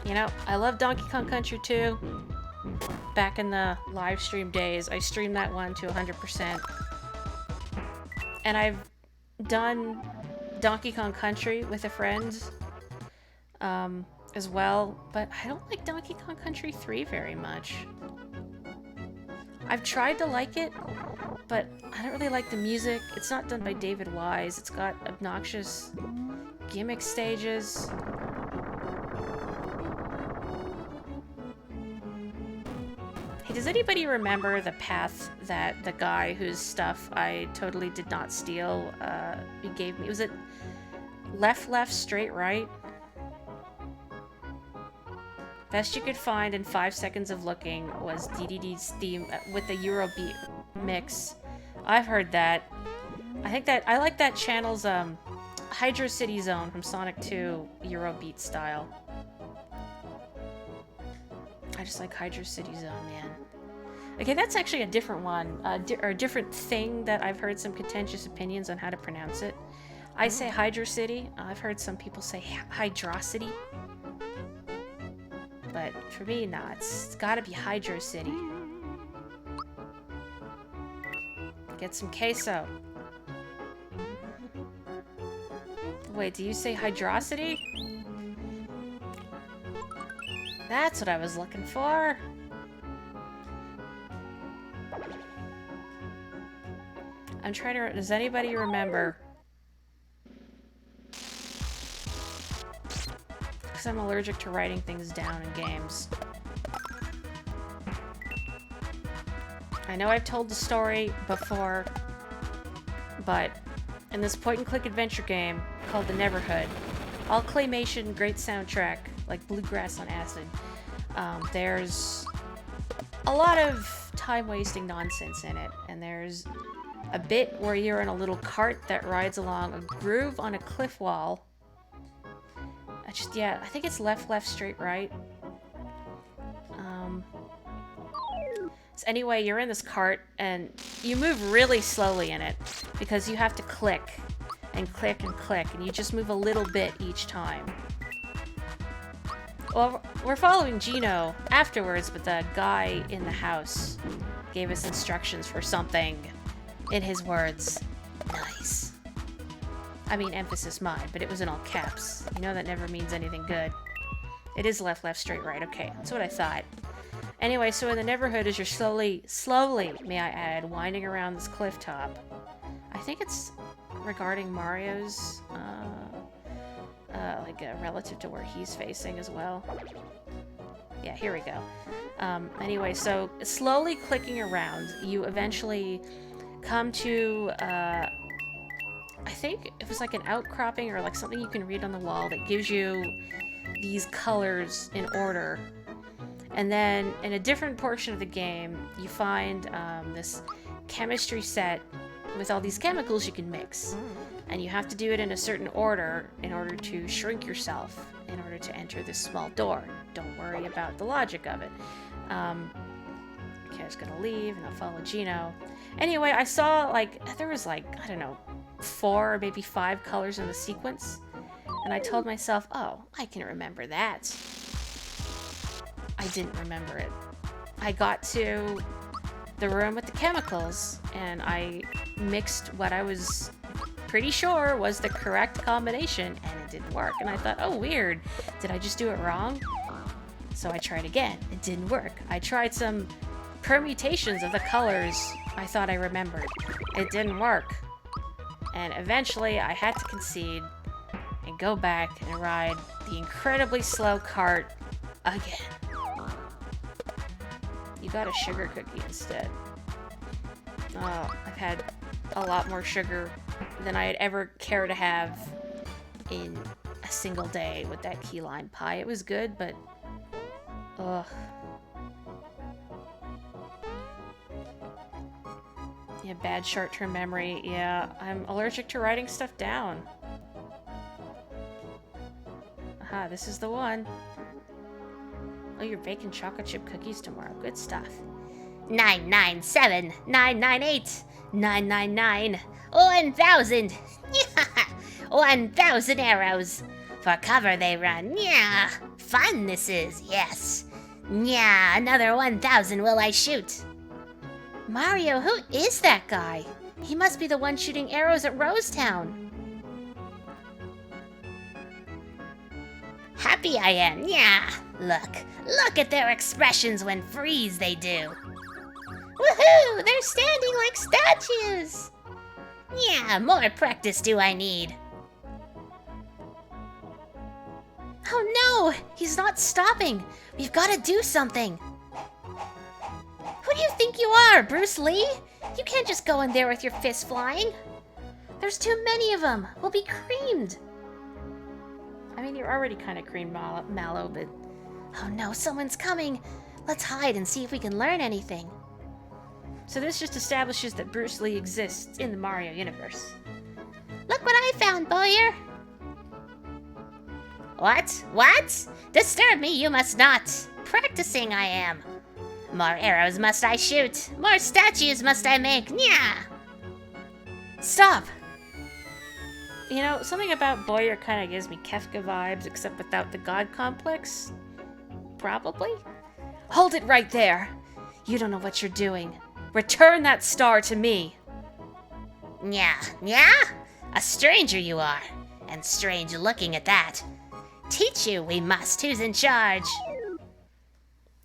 You know, I love Donkey Kong Country 2. Back in the live stream days, I streamed that one to 100%. And I've done Donkey Kong Country with a friend as well, but I don't like Donkey Kong Country 3 very much. I've tried to like it, but I don't really like the music. It's not done by David Wise. It's got obnoxious gimmick stages. Hey, does anybody remember the path that the guy whose stuff I totally did not steal he gave me? Was it left, left, straight, right? Best you could find in 5 seconds of looking was DDD's theme with the Eurobeat mix. I've heard that. I like that channel's Hydro City Zone from Sonic 2 Eurobeat style. I just like Hydro City Zone, man. Okay, that's actually a different one, or a different thing that I've heard some contentious opinions on how to pronounce it. I say Hydro City. I've heard some people say Hydrocity. But for me, nah, it's gotta be Hydro City. Get some queso. Wait, do you say Hydrocity? That's what I was looking for. I'm trying to... Does anybody remember? Because I'm allergic to writing things down in games. I know I've told the story before, but in this point-and-click adventure game called The Neverhood, all claymation, great soundtrack, like Bluegrass on Acid, there's a lot of time-wasting nonsense in it, and there's a bit where you're in a little cart that rides along a groove on a cliff wall. I think it's left, left, straight, right. So anyway, you're in this cart, and you move really slowly in it, because you have to click, and click, and click, and you just move a little bit each time. Well, we're following Gino afterwards, but the guy in the house gave us instructions for something, in his words, nice. I mean, emphasis mine, but it was in all caps. You know that never means anything good. It is left, left, straight, right. Okay, that's what I thought. Anyway, so in the Neverhood, as you're slowly, may I add, winding around this cliff top, I think it's regarding Mario's, relative to where he's facing as well. Yeah, here we go. Anyway, so slowly clicking around, you eventually come to, I think it was like an outcropping or like something you can read on the wall that gives you these colors in order. And then in a different portion of the game, you find this chemistry set with all these chemicals you can mix. And you have to do it in a certain order in order to shrink yourself in order to enter this small door. Don't worry about the logic of it. Okay, I was gonna leave and I'll follow Gino. Anyway, I saw there was I don't know, 4 or maybe 5 colors in the sequence. And I told myself, oh, I can remember that. I didn't remember it. I got to the room with the chemicals, and I mixed what I was pretty sure was the correct combination, and it didn't work. And I thought, oh, weird. Did I just do it wrong? So I tried again. It didn't work. I tried some permutations of the colors I thought I remembered. It didn't work. And eventually I had to concede and go back and ride the incredibly slow cart again. You got a sugar cookie instead. I've had a lot more sugar than I'd ever care to have in a single day with that key lime pie. It was good, but ugh. Yeah, bad short-term memory. Yeah, I'm allergic to writing stuff down. Aha, this is the one. Oh, you're baking chocolate chip cookies tomorrow. Good stuff. 997, 998, 999, 1000. 1000 arrows. For cover they run. Yeah, fun this is, yes. Yeah, another 1000 will I shoot. Mario, who is that guy? He must be the one shooting arrows at Rosetown. Happy I am, yeah. Look at their expressions when freeze they do. Woohoo! They're standing like statues! Yeah, more practice do I need. Oh no! He's not stopping! We've got to do something! Who do you think you are, Bruce Lee? You can't just go in there with your fists flying. There's too many of them. We'll be creamed. I mean, you're already kind of creamed mallow, but... Oh no, someone's coming! Let's hide and see if we can learn anything. So this just establishes that Bruce Lee exists in the Mario universe. Look what I found, Boyer! What? Disturb me you must not. Practicing I am. More arrows must I shoot. More statues must I make. Yeah. Stop! You know, something about Boyer kind of gives me Kefka vibes, except without the god complex. Probably? Hold it right there! You don't know what you're doing. Return that star to me! Yeah? A stranger you are. And strange looking at that. Teach you we must. Who's in charge?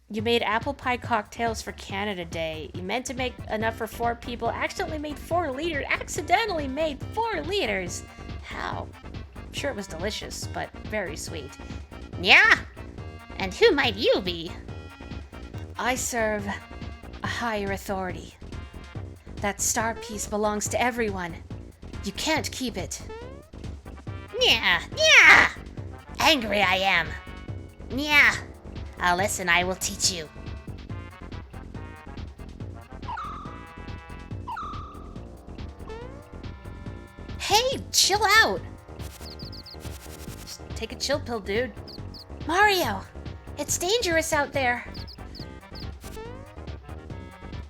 You made apple pie cocktails for Canada Day. You meant to make enough for 4 people. Accidentally made 4 liters. Accidentally made 4 liters. How? I'm sure it was delicious, but very sweet. Yeah? And who might you be? I serve a higher authority. That star piece belongs to everyone. You can't keep it. Yeah! Angry I am. Yeah. Listen, I will teach you. Hey, chill out! Just take a chill pill, dude. Mario! It's dangerous out there!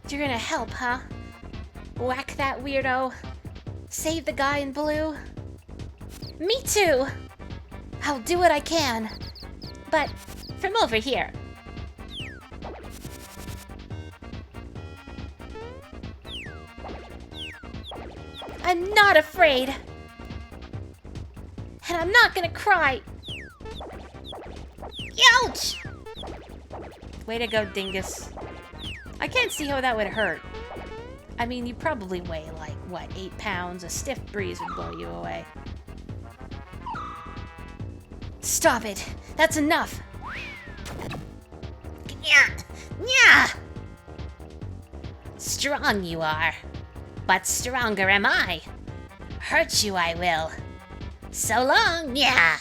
You're gonna help, huh? Whack that weirdo? Save the guy in blue? Me too! I'll do what I can. But from over here. I'm not afraid. And I'm not gonna cry. Ouch! Way to go, dingus. I can't see how that would hurt. I mean, you probably weigh like, what, 8 pounds? A stiff breeze would blow you away. Stop it! That's enough! Yeah! Strong you are, but stronger am I. Hurt you I will. So long, yeah!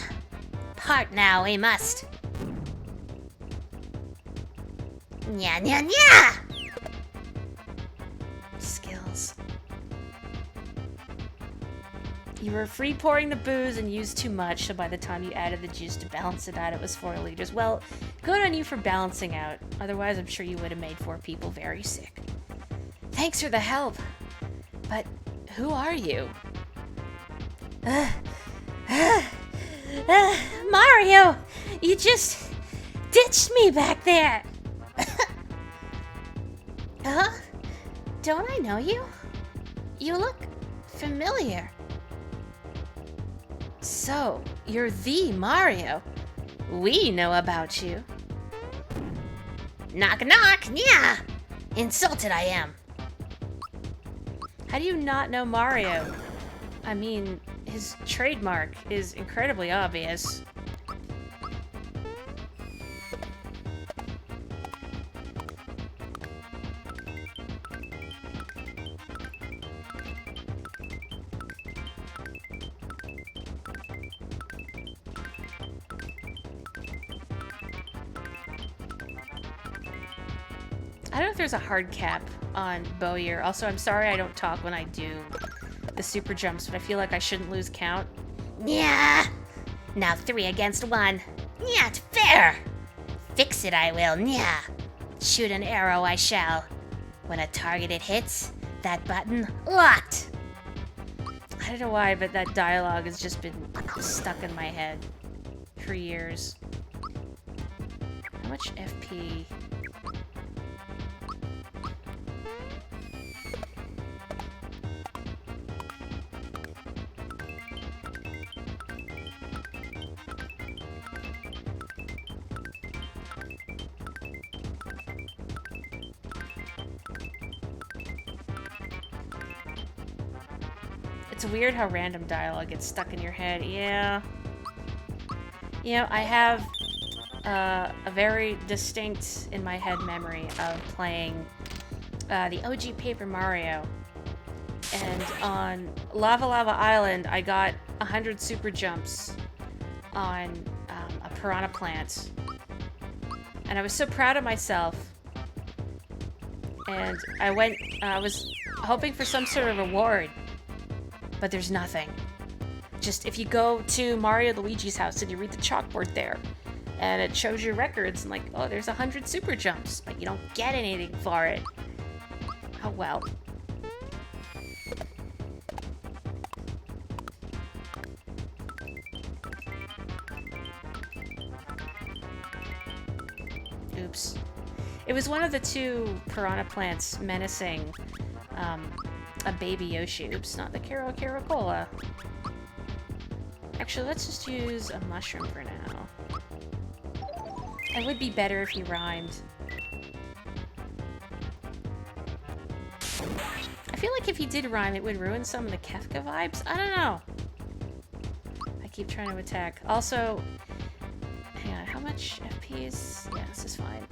Part now we must. Yeah! Skills. You were free pouring the booze and used too much, so by the time you added the juice to balance it out, it was 4 liters. Well, good on you for balancing out. Otherwise, I'm sure you would have made 4 people very sick. Thanks for the help. But who are you? Mario! You just ditched me back there! Huh? Don't I know you? You look familiar. So, you're the Mario. We know about you. Knock knock, yeah! Insulted I am. How do you not know Mario? I mean, his trademark is incredibly obvious. I don't know if there's a hard cap on Bowyer. Also, I'm sorry I don't talk when I do the super jumps, but I feel like I shouldn't lose count. Yeah! Now 3 against 1. Not fair! Fix it I will, yeah. Shoot an arrow I shall. When a targeted hits, that button locked. I don't know why, but that dialogue has just been stuck in my head for years. How much FP? It's weird how random dialogue gets stuck in your head. Yeah. You know, I have a very distinct in my head memory of playing the OG Paper Mario. And on Lava Lava Island, I got 100 super jumps on a piranha plant. And I was so proud of myself. And I was hoping for some sort of reward. But there's nothing. Just if you go to Mario Luigi's house and you read the chalkboard there, and it shows you records, and like, oh, there's 100 super jumps. Like, you don't get anything for it. Oh well. Oops. It was one of the 2 piranha plants menacing a baby Yoshi. Oops, not the Caracola. Actually, let's just use a mushroom for now. It would be better if he rhymed. I feel like if he did rhyme, it would ruin some of the Kefka vibes. I don't know. I keep trying to attack. Also, hang on, how much FP is... Yeah, this is fine.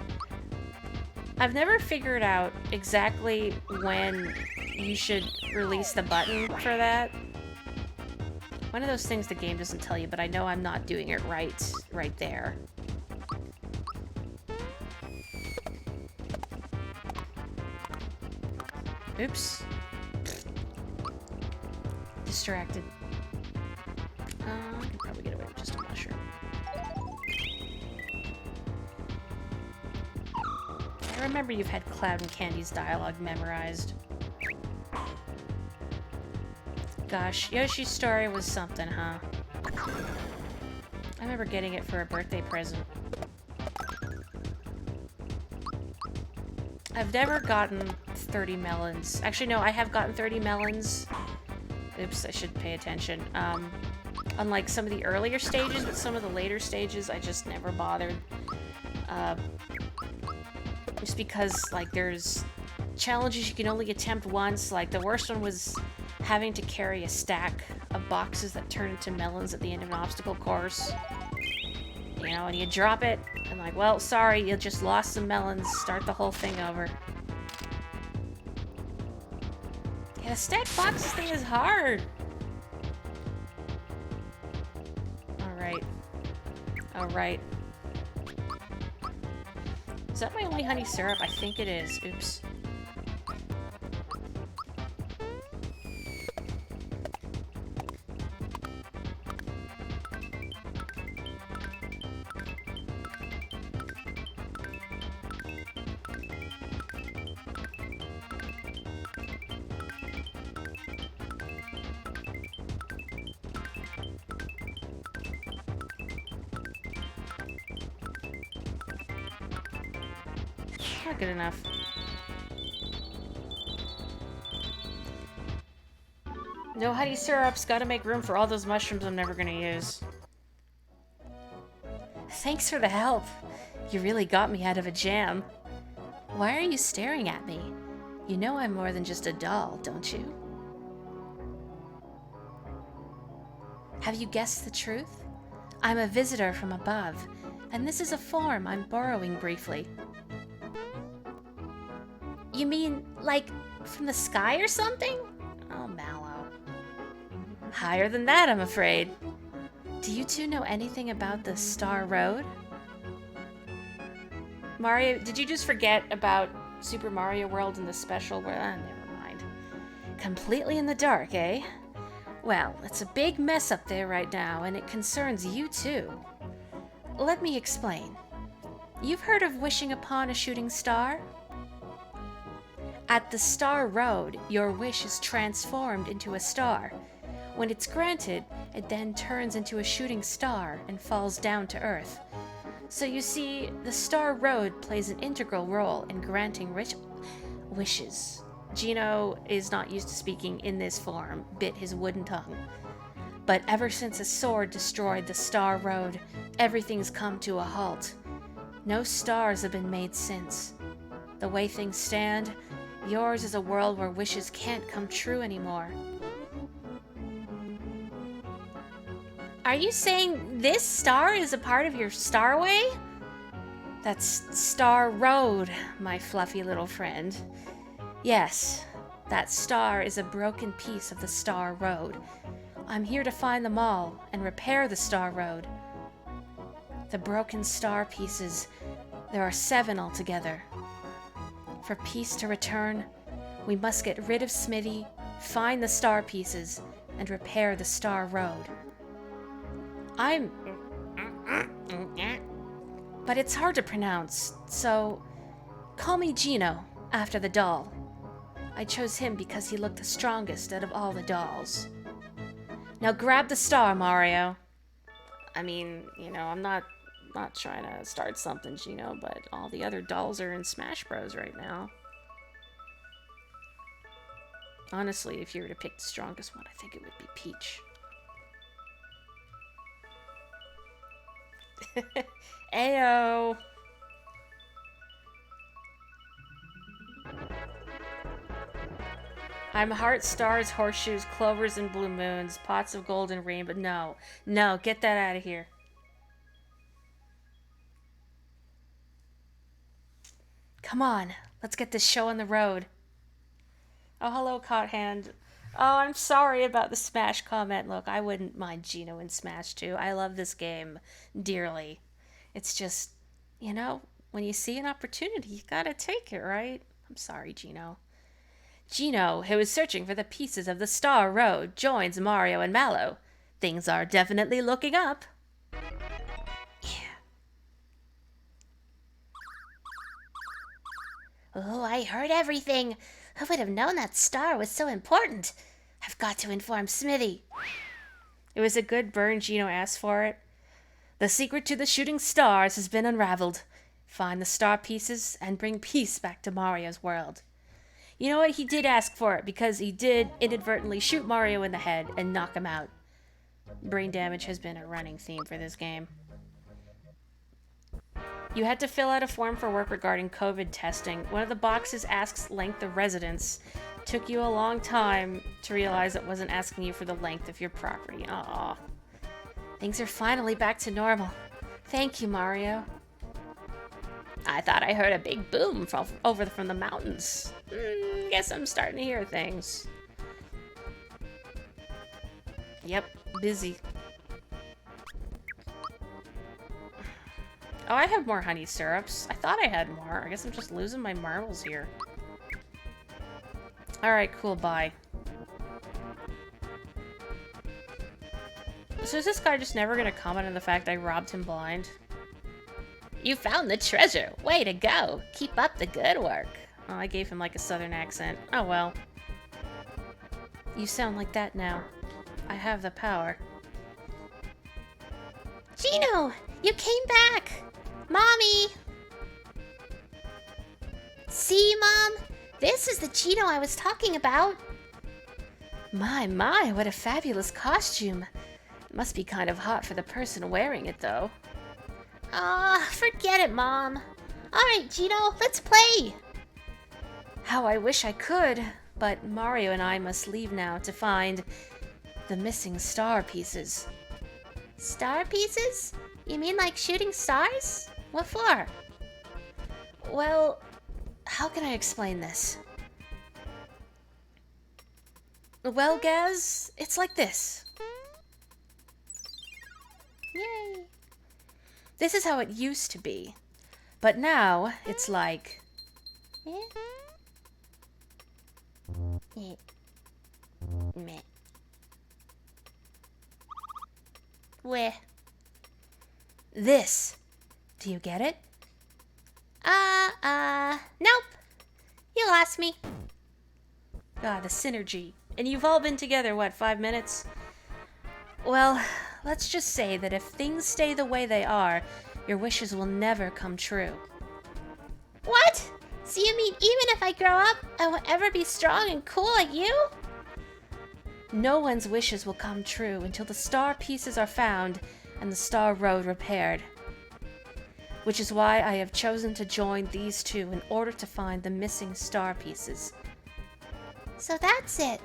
I've never figured out exactly when you should release the button for that. One of those things the game doesn't tell you, but I know I'm not doing it right there. Oops. Distracted. I can probably get away with just a mushroom. I remember you've had Cloud and Candy's dialogue memorized. Gosh, Yoshi's story was something, huh? I remember getting it for a birthday present. I've never gotten 30 melons. Actually, no, I have gotten 30 melons. Oops, I should pay attention. Unlike some of the earlier stages, but some of the later stages, I just never bothered. Just because, like, there's challenges you can only attempt once. Like, the worst one was having to carry a stack of boxes that turn into melons at the end of an obstacle course. You know, and you drop it, and like, well, sorry, you just lost some melons. Start the whole thing over. Yeah, the stack boxes thing is hard. Alright. Alright. Is that my only honey syrup? I think it is. Oops. Not good enough. No honey syrups. Gotta make room for all those mushrooms I'm never gonna use. Thanks for the help. You really got me out of a jam. Why are you staring at me? You know I'm more than just a doll, don't you? Have you guessed the truth? I'm a visitor from above, and this is a form I'm borrowing briefly. You mean, like, from the sky or something? Oh, Mallow. Higher than that, I'm afraid. Do you two know anything about the Star Road? Mario, did you just forget about Super Mario World and the special world? Never mind. Completely in the dark, eh? Well, it's a big mess up there right now, and it concerns you too. Let me explain. You've heard of wishing upon a shooting star? At the Star Road, your wish is transformed into a star. When it's granted, it then turns into a shooting star and falls down to Earth. So you see, the Star Road plays an integral role in granting wishes. Gino is not used to speaking in this form, bit his wooden tongue. But ever since a sword destroyed the Star Road, everything's come to a halt. No stars have been made since. The way things stand, yours is a world where wishes can't come true anymore. Are you saying this star is a part of your starway? That's Star Road, my fluffy little friend. Yes, that star is a broken piece of the Star Road. I'm here to find them all and repair the Star Road. The broken star pieces, there are 7 altogether. For peace to return, we must get rid of Smithy, find the star pieces, and repair the Star Road. But it's hard to pronounce, so call me Gino, after the doll. I chose him because he looked the strongest out of all the dolls. Now grab the star, Mario. I mean, I'm not trying to start something, Gino, but all the other dolls are in Smash Bros right now. Honestly, if you were to pick the strongest one, I think it would be Peach. Ayo! I'm heart, stars, horseshoes, clovers, and blue moons, pots of gold and rain, but no, get that out of here. Come on, let's get this show on the road. Oh, hello, Caught Hand. Oh, I'm sorry about the Smash comment. Look, I wouldn't mind Gino in Smash too. I love this game dearly. It's just, when you see an opportunity, you gotta take it, right? I'm sorry, Gino. Gino, who is searching for the pieces of the Star Road, joins Mario and Mallow. Things are definitely looking up. Oh, I heard everything. Who would have known that star was so important? I've got to inform Smithy. It was a good burn. Gino asked for it. The secret to the shooting stars has been unraveled. Find the star pieces and bring peace back to Mario's world. You know what? He did ask for it because he did inadvertently shoot Mario in the head and knock him out. Brain damage has been a running theme for this game. You had to fill out a form for work regarding COVID testing. One of the boxes asks length of residence. Took you a long time to realize it wasn't asking you for the length of your property. Aww. Things are finally back to normal. Thank you, Mario. I thought I heard a big boom from the mountains. Guess I'm starting to hear things. Yep, busy. Oh, I have more honey syrups. I thought I had more. I guess I'm just losing my marbles here. Alright, cool, bye. So is this guy just never gonna comment on the fact I robbed him blind? You found the treasure. Way to go. Keep up the good work. Oh, I gave him like a southern accent. Oh well. You sound like that now. I have the power. Gino, you came back! Mommy! See, Mom? This is the Gino I was talking about. My, what a fabulous costume. It must be kind of hot for the person wearing it, though. Aw, forget it, Mom. Alright, Gino, let's play! How I wish I could, but Mario and I must leave now to find the missing star pieces. Star pieces? You mean like shooting stars? What for? Well, how can I explain this? Well, Gaz, it's like this. Yay! This is how it used to be. But now, it's like... Yeah? Yeah. Meh. Where? this. Do you get it? Nope. You lost me. God, the synergy. And you've all been together, what, 5 minutes? Well, let's just say that if things stay the way they are, your wishes will never come true. What? So you mean even if I grow up, I won't ever be strong and cool like you? No one's wishes will come true until the star pieces are found and the star road repaired. Which is why I have chosen to join these two in order to find the missing star pieces. So that's it.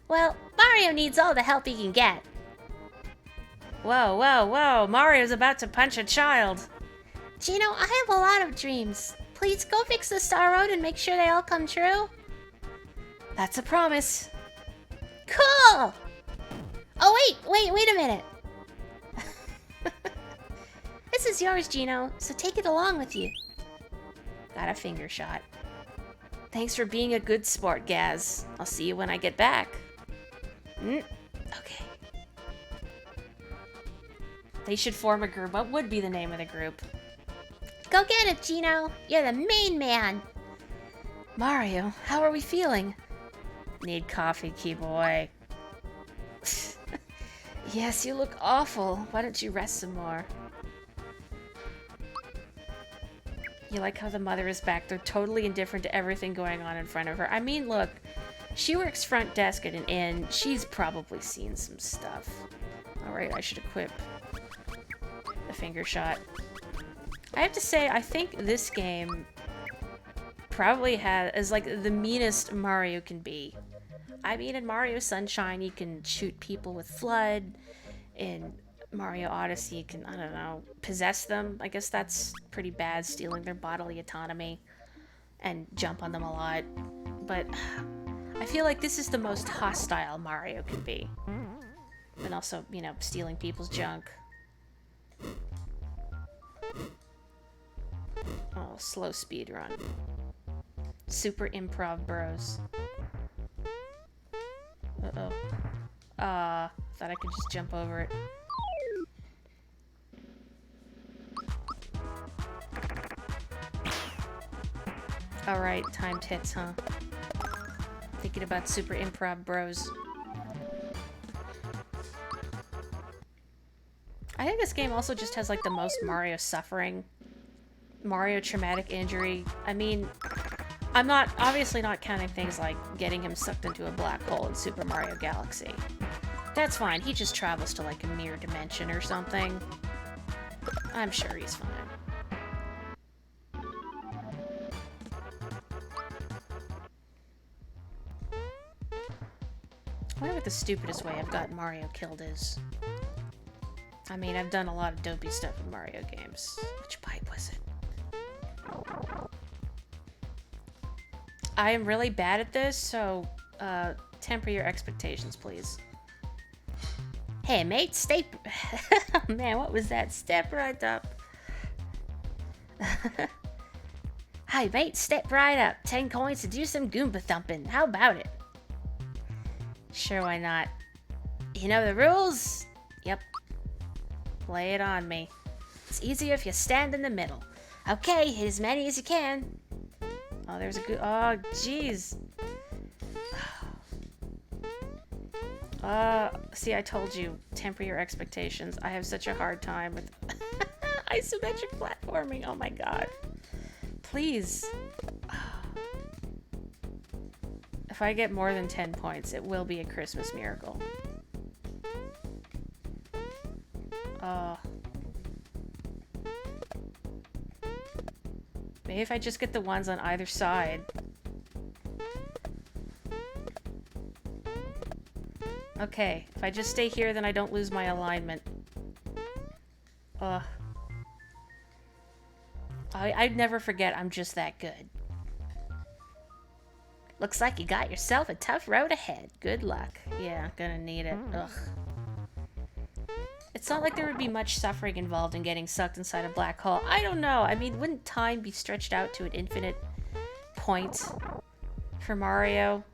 Well, Mario needs all the help he can get. Whoa, whoa, whoa, Mario's about to punch a child. Gino, I have a lot of dreams. Please go fix the Star Road and make sure they all come true. That's a promise. Cool! Oh, wait a minute. This is yours, Gino, so take it along with you. Got a finger shot. Thanks for being a good sport, Gaz. I'll see you when I get back. Okay. They should form a group. What would be the name of the group? Go get it, Gino. You're the main man. Mario, how are we feeling? Need coffee, key boy. Yes, you look awful. Why don't you rest some more? You like how the mother is back there, totally indifferent to everything going on in front of her. I mean, look, she works front desk at an inn. She's probably seen some stuff. Alright, I should equip the finger shot. I have to say, I think this game probably is like the meanest Mario can be. I mean, in Mario Sunshine, you can shoot people with Flood. In Mario Odyssey, you can, I don't know, possess them. I guess that's pretty bad, stealing their bodily autonomy and jump on them a lot. But I feel like this is the most hostile Mario can be. And also, you know, stealing people's junk. Oh, slow speed run. Super improv bros. Uh-oh. Thought I could just jump over it. Alright, timed hits, huh? Thinking about super improv bros. I think this game also just has like the most Mario suffering. Mario traumatic injury. I mean, I'm obviously not counting things like getting him sucked into a black hole in Super Mario Galaxy. That's fine, he just travels to like a mirror dimension or something. I'm sure he's fine. I wonder what the stupidest way I've gotten Mario killed is. I mean, I've done a lot of dopey stuff in Mario games. Which pipe was it? I am really bad at this, so temper your expectations, please. Hey, mate, stay... Oh, man, what was that? Step right up. Hi, mate, step right up. 10 coins to do some Goomba thumping. How about it? Sure, why not? You know the rules? Yep. Lay it on me. It's easier if you stand in the middle. Okay, hit as many as you can. Oh, there's a good... Oh, jeez. See, I told you. Temper your expectations. I have such a hard time with isometric platforming. Oh my god. Please. If I get more than 10 points, it will be a Christmas miracle. Maybe if I just get the ones on either side. Okay, if I just stay here, then I don't lose my alignment. Ugh. I'd never forget I'm just that good. Looks like you got yourself a tough road ahead. Good luck. Yeah, gonna need it. Ugh. It's not like there would be much suffering involved in getting sucked inside a black hole. I don't know. I mean, wouldn't time be stretched out to an infinite point for Mario?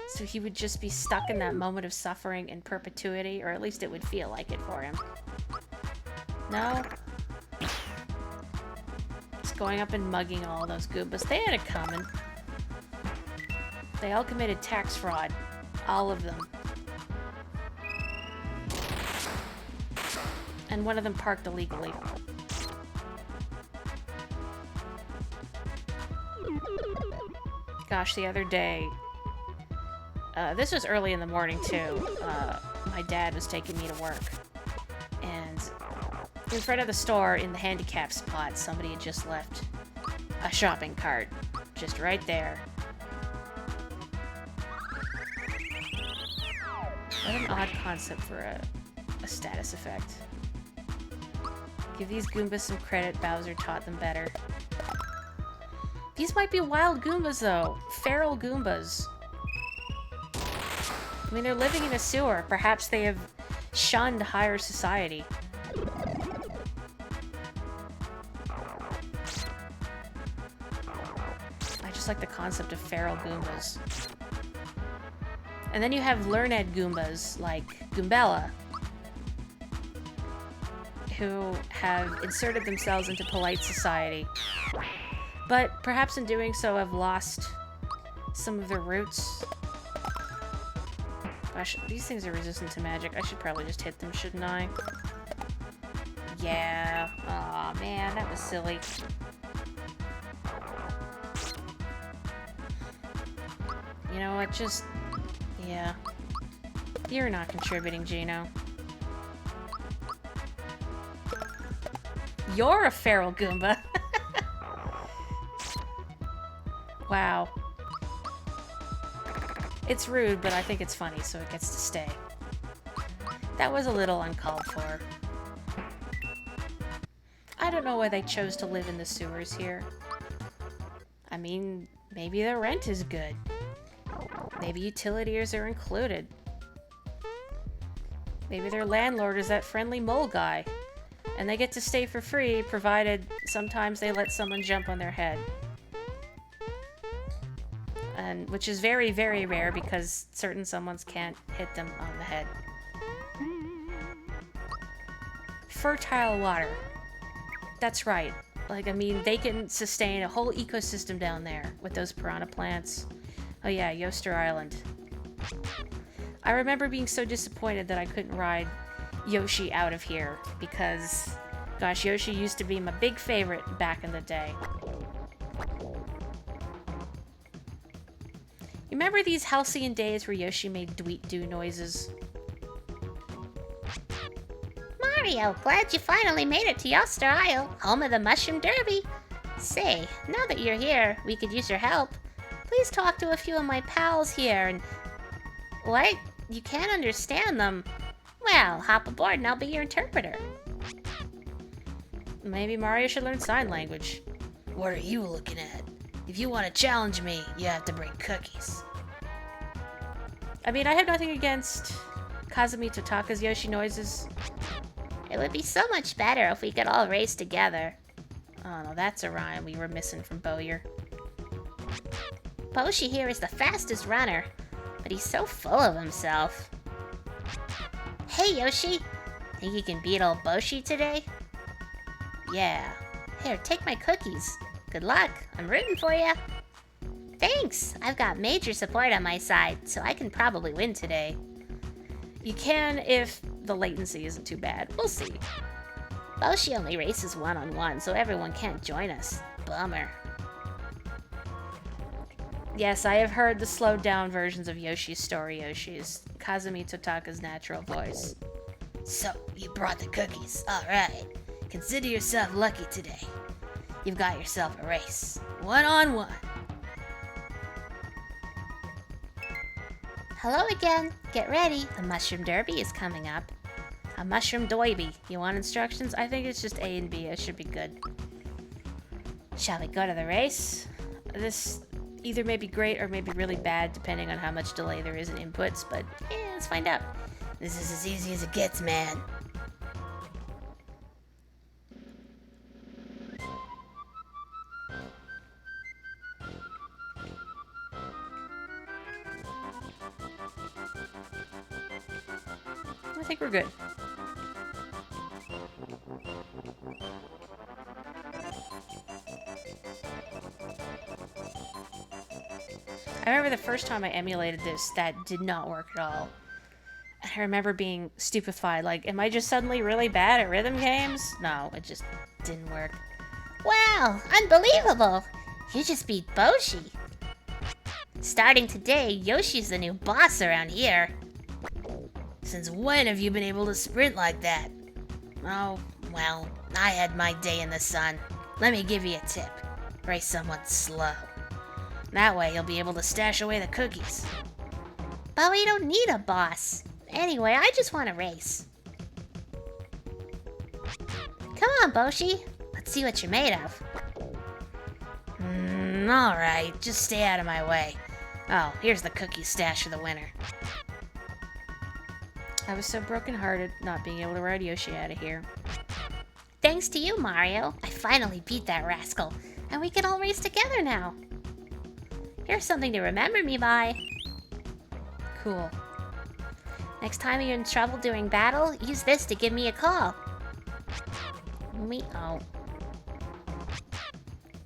So he would just be stuck in that moment of suffering in perpetuity, or at least it would feel like it for him. No? Just going up and mugging all those Goombas. They had it coming. They all committed tax fraud. All of them. And one of them parked illegally. Gosh, the other day... this was early in the morning, too. My dad was taking me to work. And in front of the store, in the handicap spot, somebody had just left a shopping cart. Just right there. What an odd concept for a status effect. Give these Goombas some credit, Bowser taught them better. These might be wild Goombas, though. Feral Goombas. I mean, they're living in a sewer. Perhaps they have shunned higher society. I just like the concept of feral Goombas. And then you have learned Goombas, like Goombella, who have inserted themselves into polite society. But perhaps in doing so have lost some of their roots. Gosh, these things are resistant to magic. I should probably just hit them, shouldn't I? Yeah. Aw, man, that was silly. You know what, just... yeah. You're not contributing, Gino. You're a feral Goomba! Wow. It's rude, but I think it's funny, so it gets to stay. That was a little uncalled for. I don't know why they chose to live in the sewers here. I mean, maybe their rent is good. Maybe utilities are included. Maybe their landlord is that friendly mole guy, and they get to stay for free, provided sometimes they let someone jump on their head. And which is very, very rare because certain someones can't hit them on the head. Fertile water. That's right. Like, I mean, they can sustain a whole ecosystem down there with those piranha plants. Oh yeah, Yoster Island. I remember being so disappointed that I couldn't ride Yoshi out of here because, gosh, Yoshi used to be my big favorite back in the day. You remember these halcyon days where Yoshi made dweet-doo noises? Mario, glad you finally made it to Yoster Isle, home of the Mushroom Derby. Say, now that you're here, we could use your help. Please talk to a few of my pals here and... What? You can't understand them? Well, hop aboard and I'll be your interpreter. Maybe Mario should learn sign language. What are you looking at? If you want to challenge me, you have to bring cookies. I mean, I have nothing against Kazumi Totaka's Yoshi noises. It would be so much better if we could all race together. Oh no, that's a rhyme we were missing from Bowyer. Boshi here is the fastest runner, but he's so full of himself. Hey Yoshi, think you can beat old Boshi today? Yeah. Here, take my cookies. Good luck, I'm rooting for you. Thanks, I've got major support on my side, so I can probably win today. You can if the latency isn't too bad. We'll see. Boshi only races one-on-one, so everyone can't join us. Bummer. Yes, I have heard the slowed down versions of Yoshi's Story Yoshi's, Kazumi Totaka's natural voice. So, you brought the cookies. Alright. Consider yourself lucky today. you've got yourself a race. 1-on-1. Hello again. Get ready. The Mushroom Derby is coming up. A mushroom doiby. You want instructions? I think it's just A and B. It should be good. Shall we go to the race? This either may be great or may be really bad, depending on how much delay there is in inputs, but let's find out. This is as easy as it gets, man. I think we're good. I remember the first time I emulated this, that did not work at all. And I remember being stupefied, like, am I just suddenly really bad at rhythm games? No, it just didn't work. Wow, unbelievable! You just beat Boshi. Starting today, Yoshi's the new boss around here. Since when have you been able to sprint like that? Oh, well, I had my day in the sun. Let me give you a tip. Race someone slow. That way you'll be able to stash away the cookies. But we don't need a boss. Anyway, I just want to race. Come on, Boshi. Let's see what you're made of. Alright, just stay out of my way. Oh, here's the cookie stash for the winner. I was so brokenhearted not being able to ride Yoshi out of here. Thanks to you, Mario. I finally beat that rascal. And we can all race together now. Here's something to remember me by. Cool. Next time you're in trouble during battle, use this to give me a call. Oh.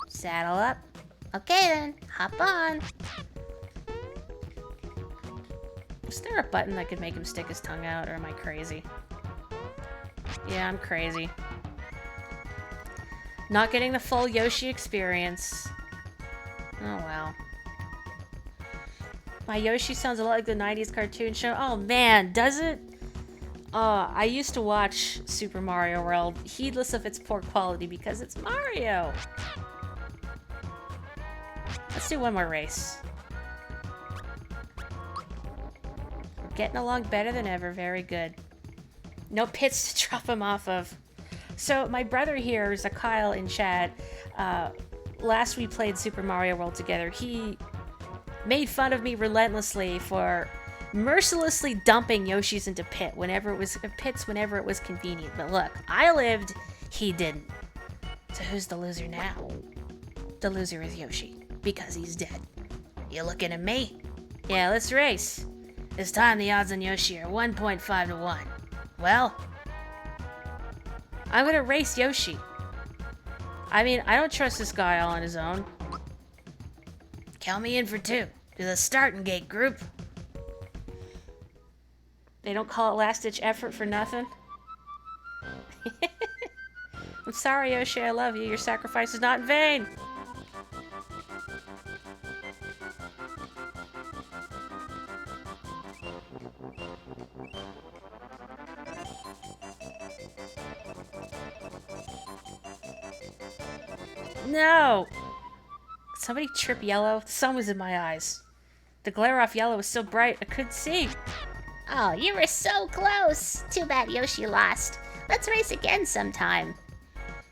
Saddle up. Okay then, hop on. Is there a button that could make him stick his tongue out, or am I crazy? Yeah, I'm crazy. Not getting the full Yoshi experience. Oh well. My Yoshi sounds a lot like the 90s cartoon show. Oh man, does it? I used to watch Super Mario World, heedless of its poor quality because it's Mario. Let's do one more race. We're getting along better than ever. Very good. No pits to drop him off of. So my brother here is a Kyle in chat. Last we played Super Mario World together, he made fun of me relentlessly for mercilessly dumping Yoshis into pits whenever it was convenient. But look, I lived, he didn't. So who's the loser now? The loser is Yoshi, because he's dead. You looking at me? Yeah, let's race. This time the odds on Yoshi are 1.5 to 1. Well, I'm gonna race Yoshi. I mean, I don't trust this guy all on his own. count me in for 2. To the starting gate, group. They don't call it last-ditch effort for nothing. I'm sorry, Yoshi, I love you. Your sacrifice is not in vain. No! Somebody trip yellow? The sun was in my eyes. The glare off yellow was so bright I couldn't see. Oh, you were so close. Too bad Yoshi lost. Let's race again sometime.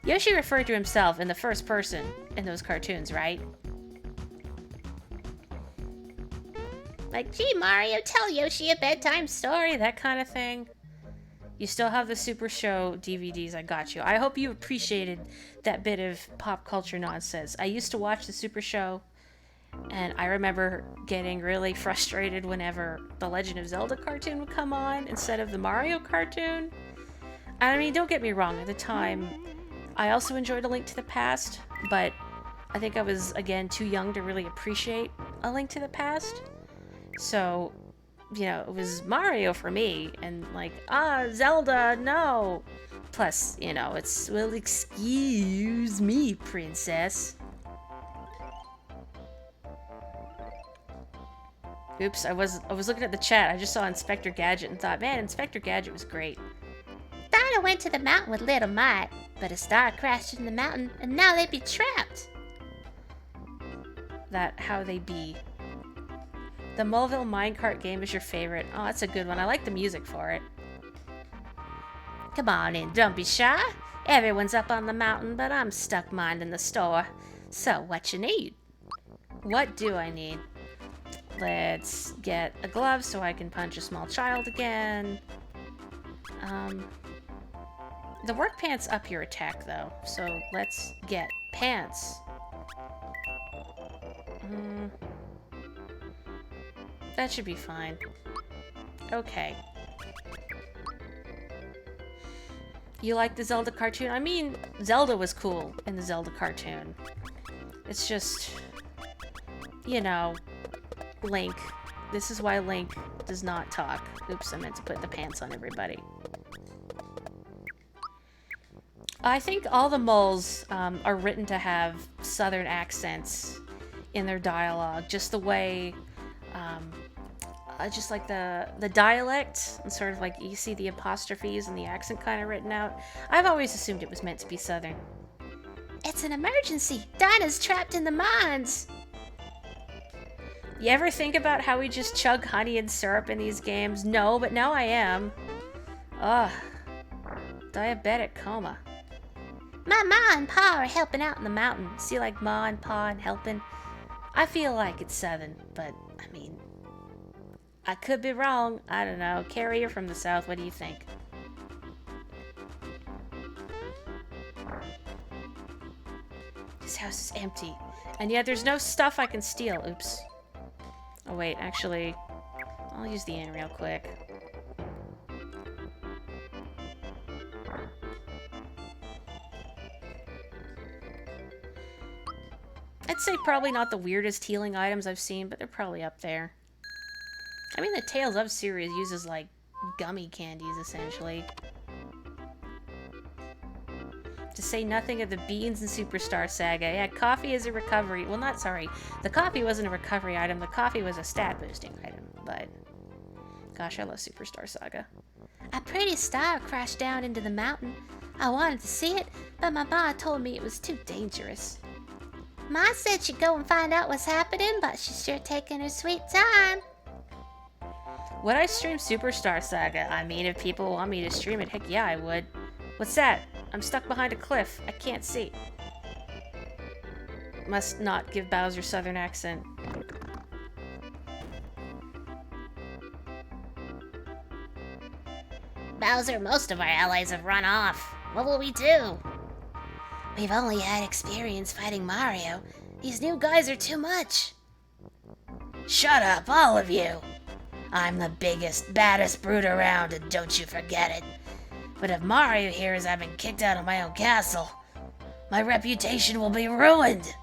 Yoshi referred to himself in the first person in those cartoons, right? Like, gee, Mario, tell Yoshi a bedtime story, That kind of thing. You still have the Super Show DVDs, I got you. I hope you appreciated that bit of pop culture nonsense. I used to watch the Super Show, and I remember getting really frustrated whenever the Legend of Zelda cartoon would come on instead of the Mario cartoon. I mean, don't get me wrong, at the time, I also enjoyed A Link to the Past, but I think I was, again, too young to really appreciate A Link to the Past. So, you know, it was Mario for me, and like, Zelda, no! Plus, you know, it's, well, excuse me, princess. Oops, I was looking at the chat, I just saw Inspector Gadget and thought, man, Inspector Gadget was great. That I went to the mountain with little Mike, but a star crashed in the mountain and now they be trapped. That how they be. The Mulville minecart game is your favorite. Oh, that's a good one. I like the music for it. Come on in, don't be shy. Everyone's up on the mountain, but I'm stuck minding the store. So, what you need? What do I need? Let's get a glove so I can punch a small child again. The work pants up your attack though, so let's get pants. That should be fine. Okay. You like the Zelda cartoon? I mean, Zelda was cool in the Zelda cartoon. It's just, you know, Link. This is why Link does not talk. Oops, I meant to put the pants on everybody. I think all the moles are written to have southern accents in their dialogue, just the way, just like the dialect, and sort of like you see the apostrophes and the accent kind of written out. I've always assumed it was meant to be southern. It's an emergency. Dinah's trapped in the mines. You ever think about how we just chug honey and syrup in these games? No, but now I am. Ugh. Diabetic coma. My ma and pa are helping out in the mountain. See, like ma and pa and helping? I feel like it's southern, but, I mean, I could be wrong. I don't know. Carrie, you're from the south. What do you think? This house is empty. And yet there's no stuff I can steal. Oops. Oh, wait. Actually, I'll use the inn real quick. I'd say probably not the weirdest healing items I've seen, but they're probably up there. I mean, the Tales of series uses, like, gummy candies, essentially. To say nothing of the beans and Superstar Saga. Yeah, coffee is a recovery. Well, not sorry. The coffee wasn't a recovery item. The coffee was a stat boosting item. But, gosh, I love Superstar Saga. A pretty star crashed down into the mountain. I wanted to see it, but my ma told me it was too dangerous. Ma said she'd go and find out what's happening, but she's sure taking her sweet time. Would I stream Superstar Saga? I mean, if people want me to stream it, heck yeah, I would. What's that? I'm stuck behind a cliff. I can't see. Must not give Bowser southern accent. Bowser, most of our allies have run off. What will we do? We've only had experience fighting Mario. These new guys are too much. Shut up, all of you. I'm the biggest, baddest brute around, and don't you forget it. But if Mario hears I've been kicked out of my own castle, my reputation will be ruined.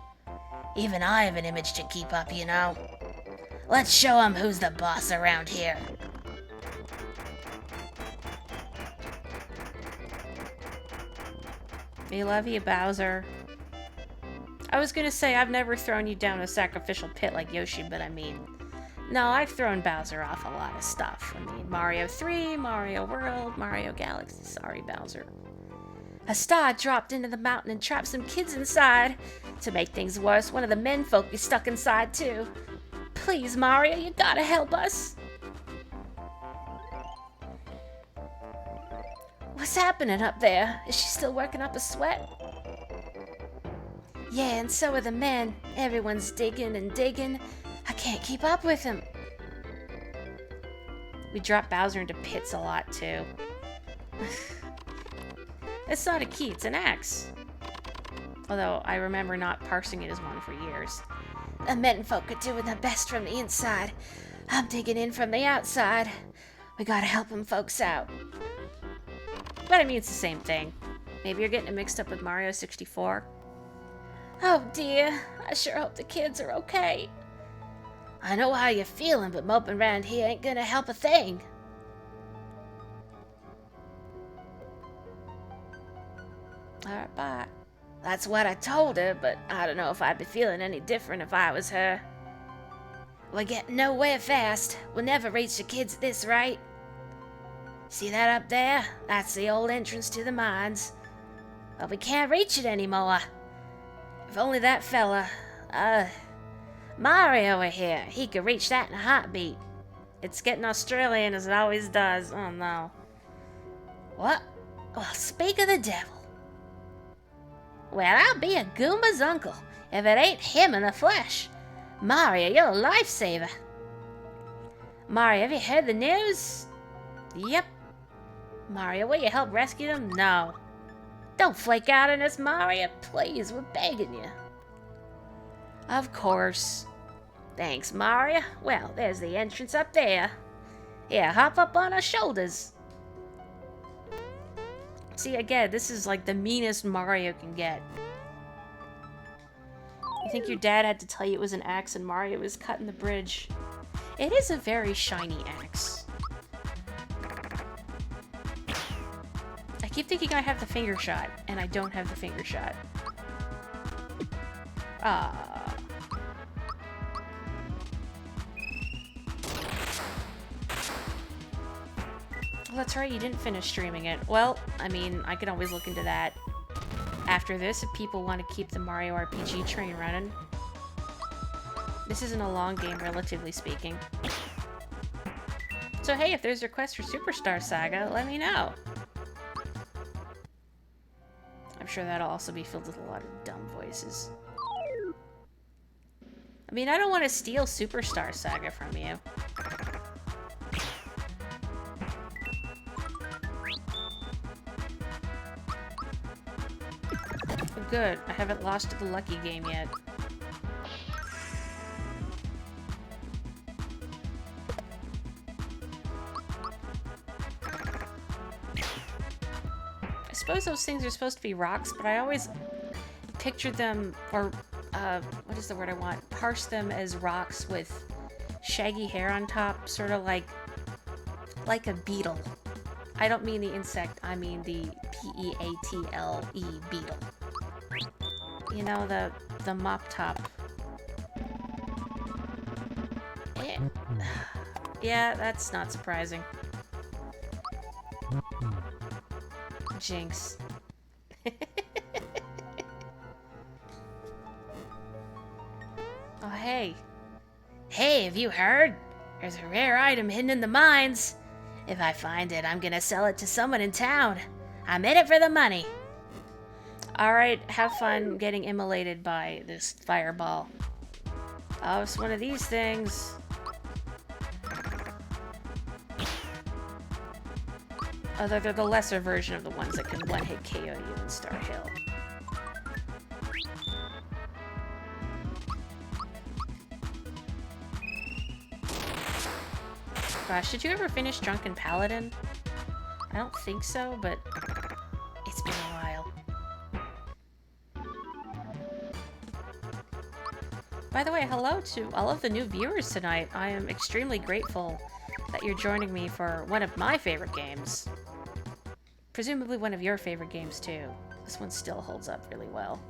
Even I have an image to keep up, you know. Let's show him who's the boss around here. We love you, Bowser. I was gonna say I've never thrown you down a sacrificial pit like Yoshi, but I mean, no, I've thrown Bowser off a lot of stuff. I mean, Mario 3, Mario World, Mario Galaxy. Sorry, Bowser. A star dropped into the mountain and trapped some kids inside. To make things worse, one of the menfolk is stuck inside too. Please, Mario, you gotta help us. What's happening up there? Is she still working up a sweat? Yeah, and so are the men. Everyone's digging and digging. I can't keep up with them. We drop Bowser into pits a lot, too. It's not a key, it's an axe. Although, I remember not parsing it as one for years. The menfolk are doing their best from the inside. I'm digging in from the outside. We gotta help them folks out. But I mean, it's the same thing. Maybe you're getting it mixed up with Mario 64. Oh dear, I sure hope the kids are okay. I know how you're feeling, but moping around here ain't gonna help a thing. Alright, bye. That's what I told her, but I don't know if I'd be feeling any different if I was her. We're getting nowhere fast. We'll never reach the kids at this rate. See that up there? That's the old entrance to the mines. But we can't reach it anymore. If only that fella, Mario were here, he could reach that in a heartbeat. It's getting Australian as it always does. Oh no. What? Well, speak of the devil. Well, I'll be a Goomba's uncle if it ain't him in the flesh. Mario, you're a lifesaver. Mario, have you heard the news? Yep. Mario, will you help rescue them? No. Don't flake out on us, Mario. Please, we're begging you. Of course. Thanks, Mario. Well, there's the entrance up there. Here, hop up on our shoulders. See, again, this is like the meanest Mario can get. You think your dad had to tell you it was an axe and Mario was cutting the bridge? It is a very shiny axe. I keep thinking I have the finger shot, and I don't have the finger shot. Ah. Oh, that's right, you didn't finish streaming it. Well, I mean, I can always look into that after this if people want to keep the Mario RPG train running. This isn't a long game, relatively speaking. So hey, if there's requests for Superstar Saga, let me know. I'm sure that'll also be filled with a lot of dumb voices. I mean, I don't want to steal Superstar Saga from you. Good, I haven't lost to the lucky game yet. I suppose those things are supposed to be rocks, but I always pictured them, or, what is the word I want? Parse them as rocks with shaggy hair on top, sort of like a beetle. I don't mean the insect, I mean the P-E-A-T-L-E beetle. You know, the mop top. Yeah, that's not surprising. Jinx. Oh, hey. Hey, have you heard? There's a rare item hidden in the mines. If I find it, I'm gonna sell it to someone in town. I'm in it for the money. Alright, have fun getting immolated by this fireball. Oh, it's one of these things. Oh, they're the lesser version of the ones that can one-hit KO you in Star Hill. Gosh, did you ever finish Drunken Paladin? I don't think so, but it's been a while. By the way, hello to all of the new viewers tonight. I am extremely grateful that you're joining me for one of my favorite games. Presumably one of your favorite games, too. This one still holds up really well.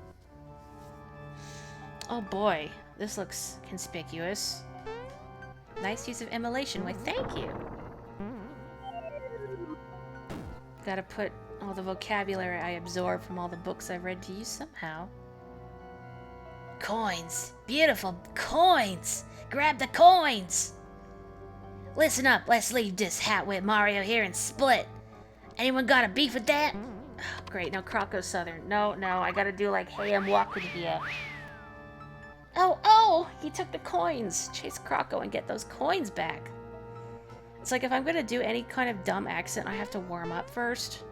Oh boy, this looks conspicuous. Nice use of immolation. Why, thank you. Gotta put all the vocabulary I absorbed from all the books I've read to use somehow. Coins. Beautiful coins. Grab the coins. Listen up, let's leave this hat with Mario here and split. Anyone got a beef with that? Oh, great, now Croco Southern. No, I gotta do like, hey, I'm walking here. Oh, he took the coins. Chase Croco and get those coins back. It's like if I'm gonna do any kind of dumb accent, I have to warm up first.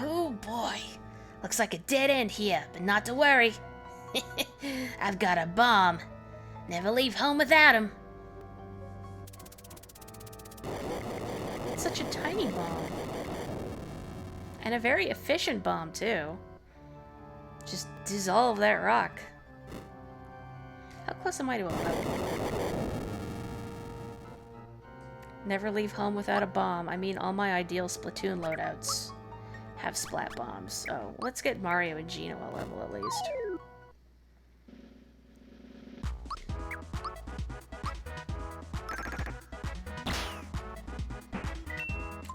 Oh boy. Looks like a dead end here, but not to worry. I've got a bomb. Never leave home without him. It's such a tiny bomb. And a very efficient bomb, too. Just dissolve that rock. How close am I to a level? Never leave home without a bomb. I mean, all my ideal Splatoon loadouts have splat bombs. So let's get Mario and Geno a level at least.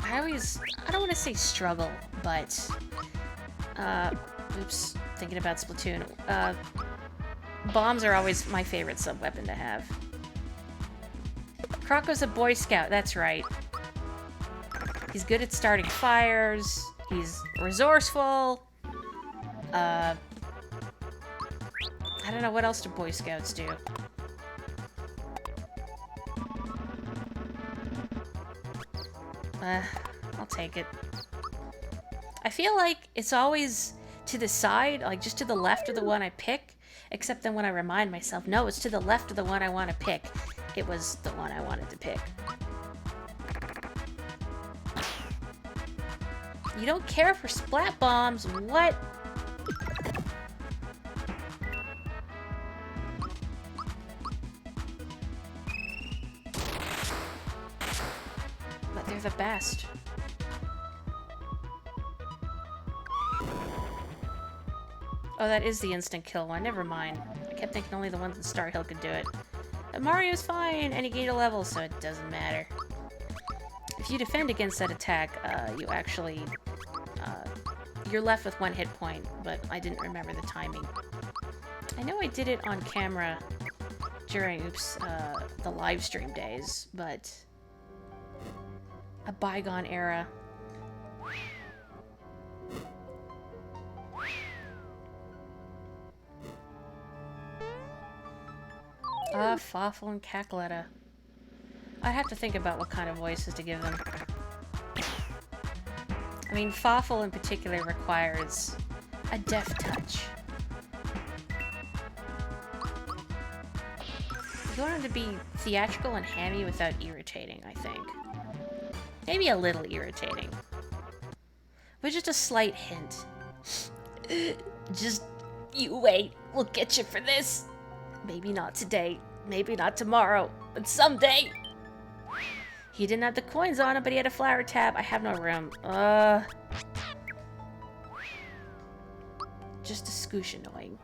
I don't want to say struggle, but, oops, thinking about Splatoon. Bombs are always my favorite sub-weapon to have. Crocco's a Boy Scout, that's right. He's good at starting fires, he's resourceful, I don't know, what else do Boy Scouts do? I'll take it. I feel like it's always to the side, like just to the left of the one I pick, except then when I remind myself, no, it's to the left of the one I want to pick. It was the one I wanted to pick. You don't care for splat bombs, what? But they're the best. Oh, that is the instant kill one. Never mind. I kept thinking only the ones in Star Hill could do it. But Mario's fine, and he gained a level, so it doesn't matter. If you defend against that attack, you actually... you're left with 1 hit point, but I didn't remember the timing. I know I did it on camera during, the live stream days, but... a bygone era. Fawful and Cackletta. I'd have to think about what kind of voices to give them. I mean, Fawful in particular requires a deft touch. You want him to be theatrical and hammy without irritating, I think. Maybe a little irritating. But just a slight hint. Just, you wait, we'll get you for this. Maybe not today, maybe not tomorrow, but someday. He didn't have the coins on him, but he had a flower tab. I have no room. Just a scoosh annoying.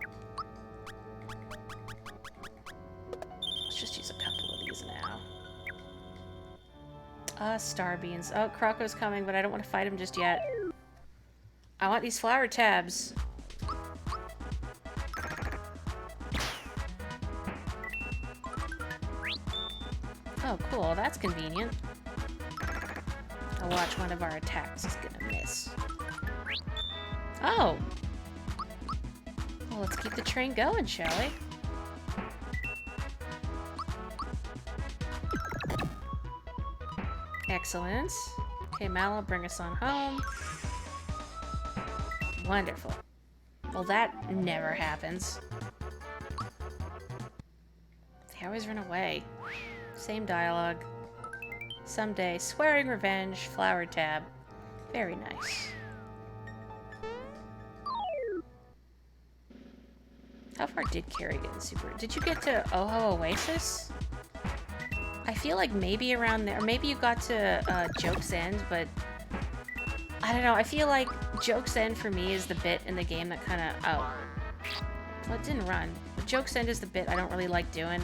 Let's just use a couple of these now. Star beans. Oh, Crocco's coming, but I don't want to fight him just yet. I want these flower tabs. Oh, cool. That's convenient. I'll watch one of our attacks is gonna miss. Oh! Well, let's keep the train going, shall we? Excellent. Okay, Mallow, bring us on home. Wonderful. Well, that never happens. They always run away. Same dialogue. Someday, swearing revenge, flower tab. Very nice. How far did Carrie get in Super? Did you get to Oho Oasis? I feel like maybe around there. Maybe you got to Joke's End, but I don't know. I feel like Joke's End for me is the bit in the game that kind of... Oh. Well, it didn't run. But Joke's End is the bit I don't really like doing.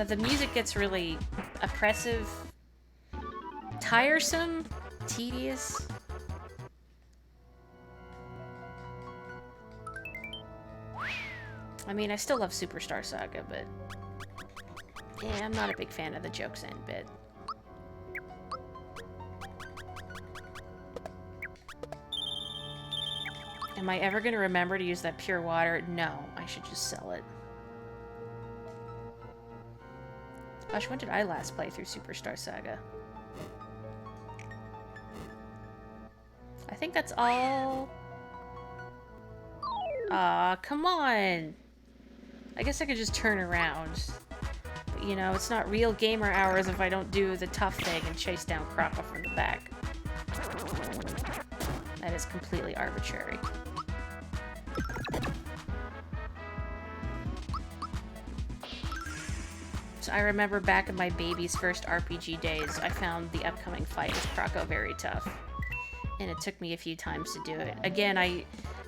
The music gets really oppressive, tiresome, tedious. I mean, I still love Superstar Saga, but yeah, I'm not a big fan of the Joke's End bit. Am I ever going to remember to use that pure water? No, I should just sell it. Gosh, when did I last play through Superstar Saga? I think that's all... Aw, come on! I guess I could just turn around. But, you know, it's not real gamer hours if I don't do the tough thing and chase down Crocco from the back. That is completely arbitrary. So I remember back in my baby's first RPG days, I found the upcoming fight with Crocco very tough. And it took me a few times to do it. Again, I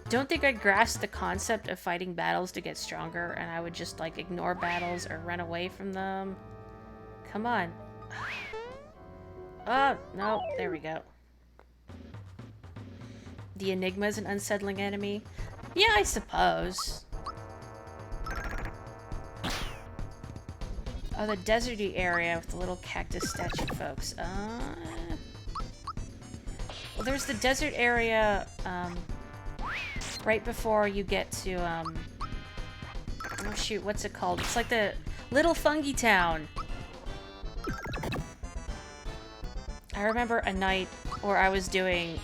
don't think I grasped the concept of fighting battles to get stronger, and I would just, like, ignore battles or run away from them. Come on. Oh, no, there we go. The Enigma is an unsettling enemy? Yeah, I suppose. Oh, the deserty area with the little cactus statue folks. Well, there's the desert area, right before you get to, oh shoot, what's it called? It's like the little fungi town. I remember a night where I was doing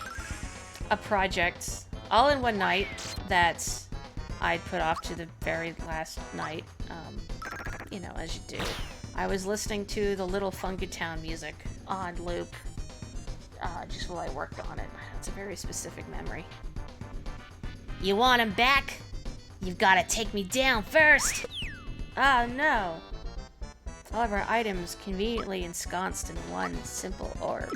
a project all in one night that I'd put off to the very last night, you know, as you do. I was listening to the Little Fungi Town music on loop, just while I worked on it. It's a very specific memory. You want him back? You've got to take me down first. Oh no! All of our items conveniently ensconced in one simple orb.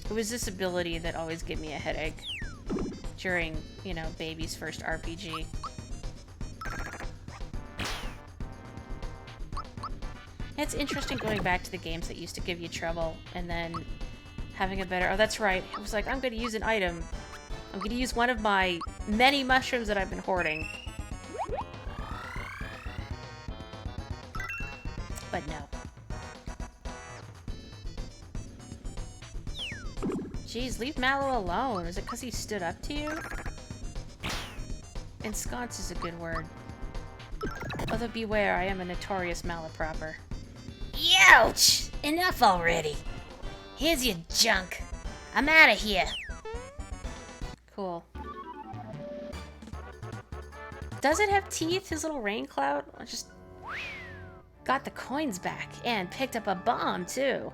It was this ability that always gave me a headache during, you know, baby's first RPG. It's interesting going back to the games that used to give you trouble and then having a better... Oh, that's right. I was like, I'm going to use an item. I'm going to use one of my many mushrooms that I've been hoarding. But no. Jeez, leave Mallow alone. Is it because he stood up to you? Ensconce is a good word. Although beware, I am a notorious malaproper. Youch! Enough already. Here's your junk. I'm out of here. Cool. Does it have teeth, his little rain cloud? I just got the coins back and picked up a bomb, too.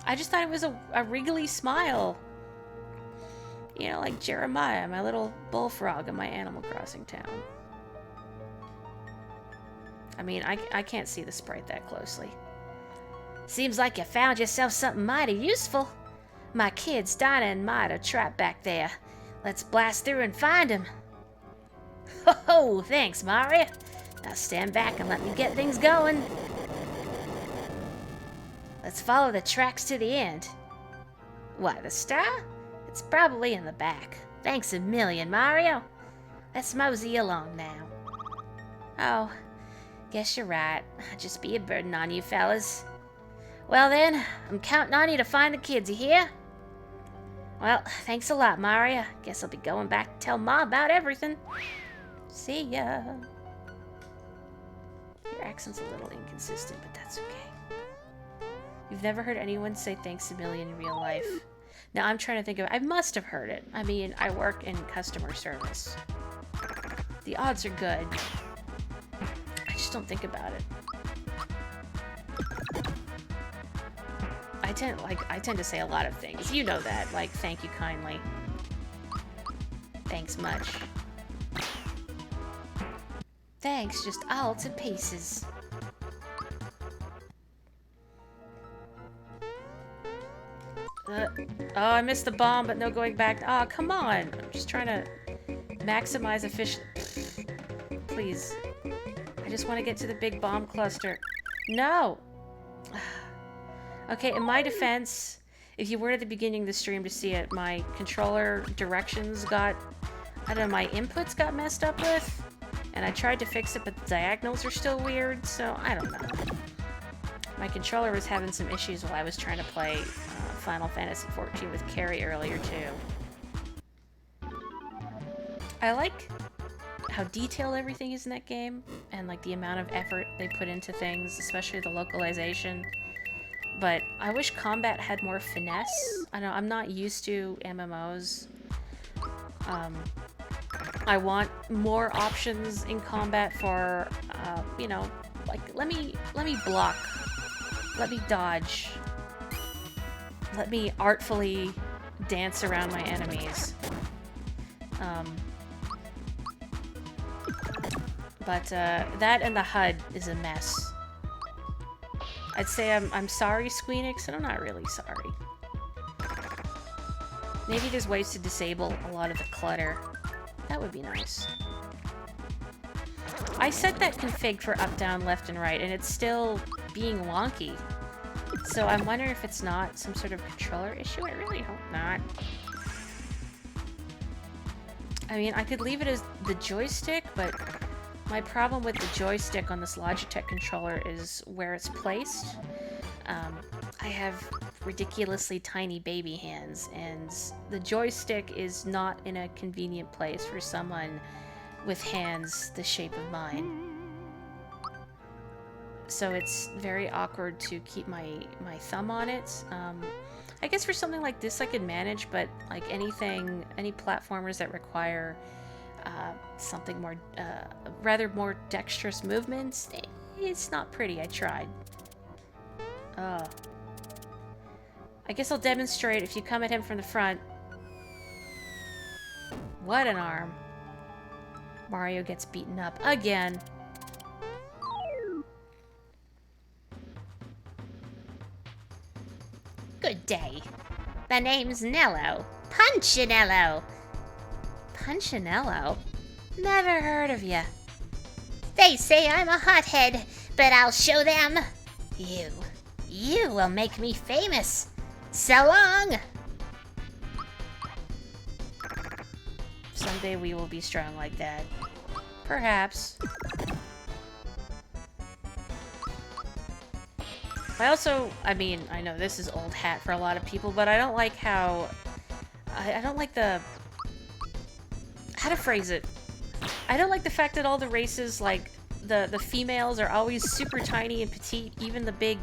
I just thought it was a wriggly smile. You know, like Jeremiah, my little bullfrog in my Animal Crossing town. I mean, I can't see the sprite that closely. Seems like you found yourself something mighty useful. My kids, Dinah and Maud, are trapped back there. Let's blast through and find him. Ho-ho! Thanks, Mario. Now stand back and let me get things going. Let's follow the tracks to the end. What, the star? It's probably in the back. Thanks a million, Mario. Let's mosey along now. Oh, guess you're right. I'll just be a burden on you fellas. Well then, I'm counting on you to find the kids, you hear? Well, thanks a lot, Mario. Guess I'll be going back to tell Ma about everything. See ya. Your accent's a little inconsistent, but that's okay. You've never heard anyone say thanks a million in real life. Now I'm trying to think of it. I must have heard it. I mean, I work in customer service. The odds are good. I just don't think about it. I tend to say a lot of things. You know that. Like, thank you kindly. Thanks much. Thanks, just all to pieces. Oh, I missed the bomb, but no going back. Oh, come on. I'm just trying to maximize efficiency. Please. I just want to get to the big bomb cluster. No! Okay, in my defense, if you were at the beginning of the stream to see it, my controller directions got... I don't know, my inputs got messed up with. And I tried to fix it, but the diagonals are still weird, so I don't know. My controller was having some issues while I was trying to play Final Fantasy XIV with Carrie earlier, too. I like how detailed everything is in that game, and like the amount of effort they put into things, especially the localization. But I wish combat had more finesse. I know I'm not used to MMOs. I want more options in combat for, you know, like let me block, let me dodge, let me artfully dance around my enemies. But that and the HUD is a mess. I'd say I'm sorry, Squeenix, and I'm not really sorry. Maybe there's ways to disable a lot of the clutter. That would be nice. I set that config for up, down, left, and right, and it's still being wonky. So I'm wondering if it's not some sort of controller issue. I really hope not. I mean, I could leave it as the joystick, but my problem with the joystick on this Logitech controller is where it's placed. I have ridiculously tiny baby hands, and the joystick is not in a convenient place for someone with hands the shape of mine. So it's very awkward to keep my thumb on it. I guess for something like this I could manage, but like any platformers that require something more, rather more dexterous movements, it's not pretty. I tried. I guess I'll demonstrate if you come at him from the front. What an arm. Mario gets beaten up again. Good day. The name's Nello. Punchinello. Punchinello? Never heard of ya. They say I'm a hothead, but I'll show them. You will make me famous. So long! Someday we will be strong like that. Perhaps. I mean, I know this is old hat for a lot of people, but I don't like how... I don't like the... How to phrase it? I don't like the fact that all the races, like, the females are always super tiny and petite, even the big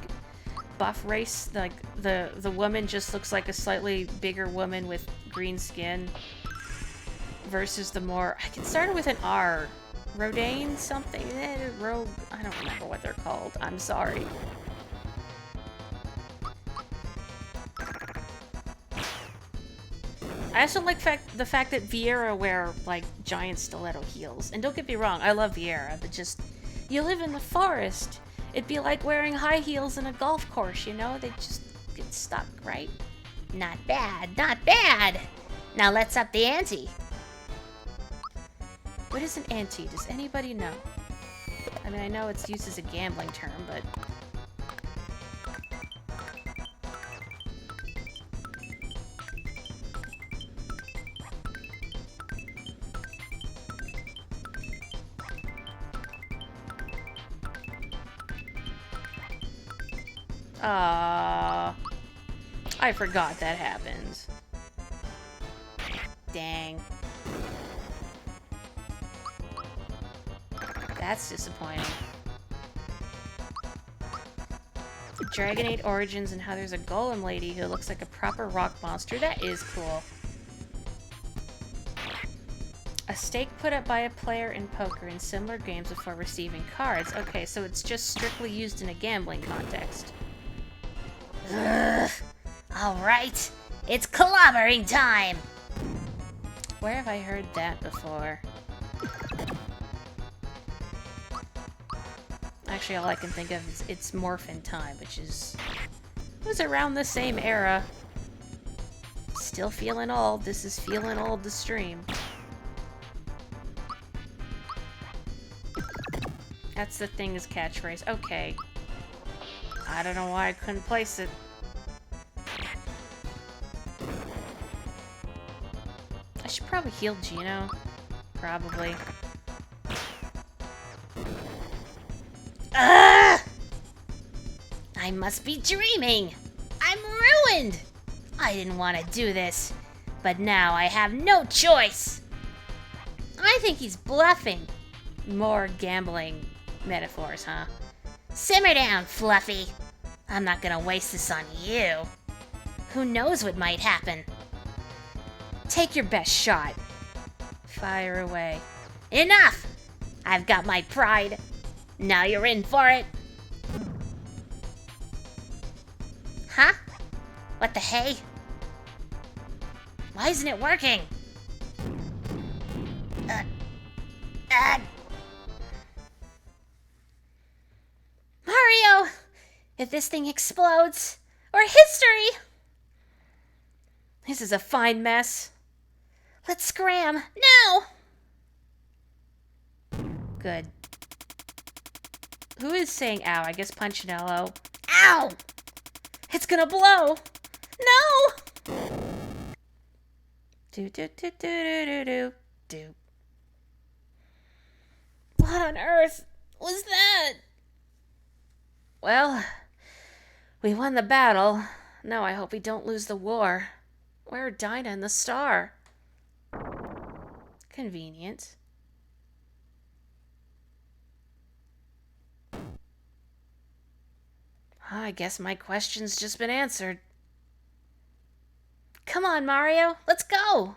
buff race, like, the woman just looks like a slightly bigger woman with green skin, versus the more... It started with an R. Rodane something? Rogue... I don't remember what they're called. I'm sorry. I also like the fact that Vieira wear, like, giant stiletto heels. And don't get me wrong, I love Vieira, but just... You live in the forest. It'd be like wearing high heels in a golf course, you know? They just get stuck, right? Not bad, not bad. Now let's up the ante. What is an ante? Does anybody know? I mean, I know it's used as a gambling term, but... I forgot that happens. Dang. That's disappointing. Dragon Age Origins and how there's a golem lady who looks like a proper rock monster. That is cool. A stake put up by a player in poker in similar games before receiving cards. Okay, so it's just strictly used in a gambling context. Ugh. Alright, it's clobbering time! Where have I heard that before? Actually, all I can think of is It's Morphin Time, which is... It was around the same era. Still feeling old. This is feeling old, the stream. That's the Thing's catchphrase. Okay. I don't know why I couldn't place it. I should probably heal Gino. Probably. Ugh! I must be dreaming! I'm ruined! I didn't want to do this, but now I have no choice! I think he's bluffing. More gambling metaphors, huh? Simmer down, Fluffy. I'm not gonna waste this on you. Who knows what might happen? Take your best shot. Fire away. Enough! I've got my pride. Now you're in for it. Huh? What the hey? Why isn't it working? Mario! If this thing explodes, or history! This is a fine mess. Let's scram. No! Good. Who is saying ow? I guess Punchinello. Ow! It's gonna blow! No! Do do do do do do do do. What on earth was that? Well, we won the battle. Now I hope we don't lose the war. Where are Dinah and the star? Convenient. I guess my question's just been answered. Come on, Mario, let's go!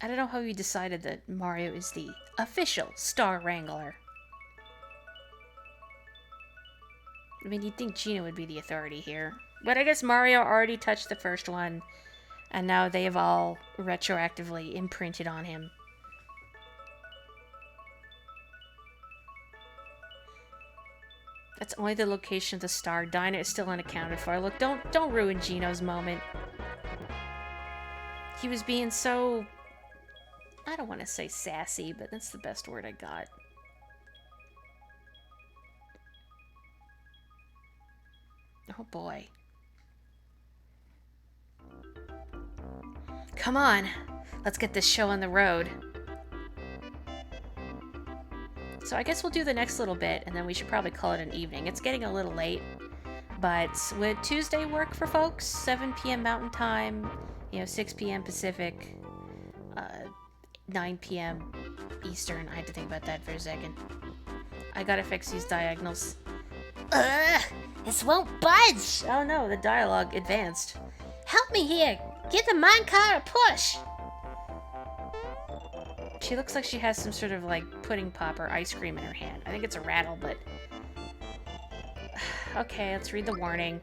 I don't know how you decided that Mario is the official Star Wrangler. I mean, you'd think Gina would be the authority here. But I guess Mario already touched the first one, and now they have all retroactively imprinted on him. That's only the location of the star. Dinah is still unaccounted for. Look, don't ruin Gino's moment. He was being so... I don't want to say sassy, but that's the best word I got. Oh boy. Come on, let's get this show on the road. So I guess we'll do the next little bit, and then we should probably call it an evening. It's getting a little late, but would Tuesday work for folks? 7 p.m. Mountain Time, 6 p.m. Pacific, 9 p.m. Eastern. I had to think about that for a second. I gotta fix these diagonals. Ugh! This won't budge! Oh no, the dialogue advanced. Help me here! Give the minecart a push! She looks like she has some sort of like pudding pop or ice cream in her hand. I think it's a rattle, but... Okay, let's read the warning.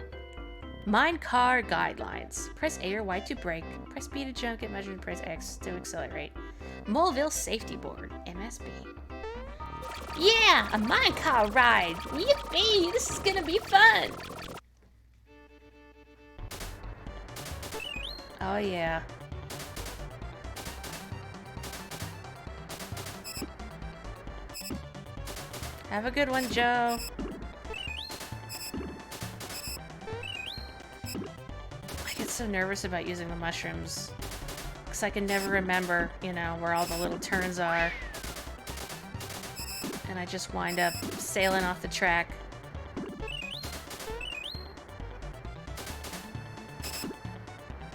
Minecart guidelines. Press A or Y to brake. Press B to jump, get measured, and press X to accelerate. Moleville Safety Board, MSB. Yeah! A minecart ride! Yippee! This is gonna be fun! Oh yeah. Have a good one, Joe. I get so nervous about using the mushrooms. Because I can never remember, where all the little turns are. And I just wind up sailing off the track.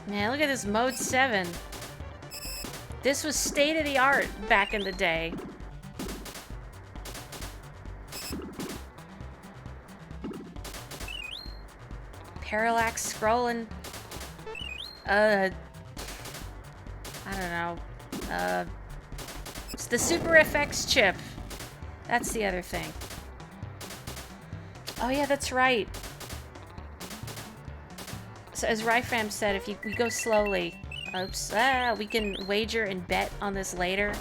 Man, look at this Mode 7. This was state-of-the-art back in the day. Parallax scrolling. I don't know. It's the Super FX chip. That's the other thing. Oh yeah, that's right. So as Ryfram said, if we go slowly, we can wager and bet on this later.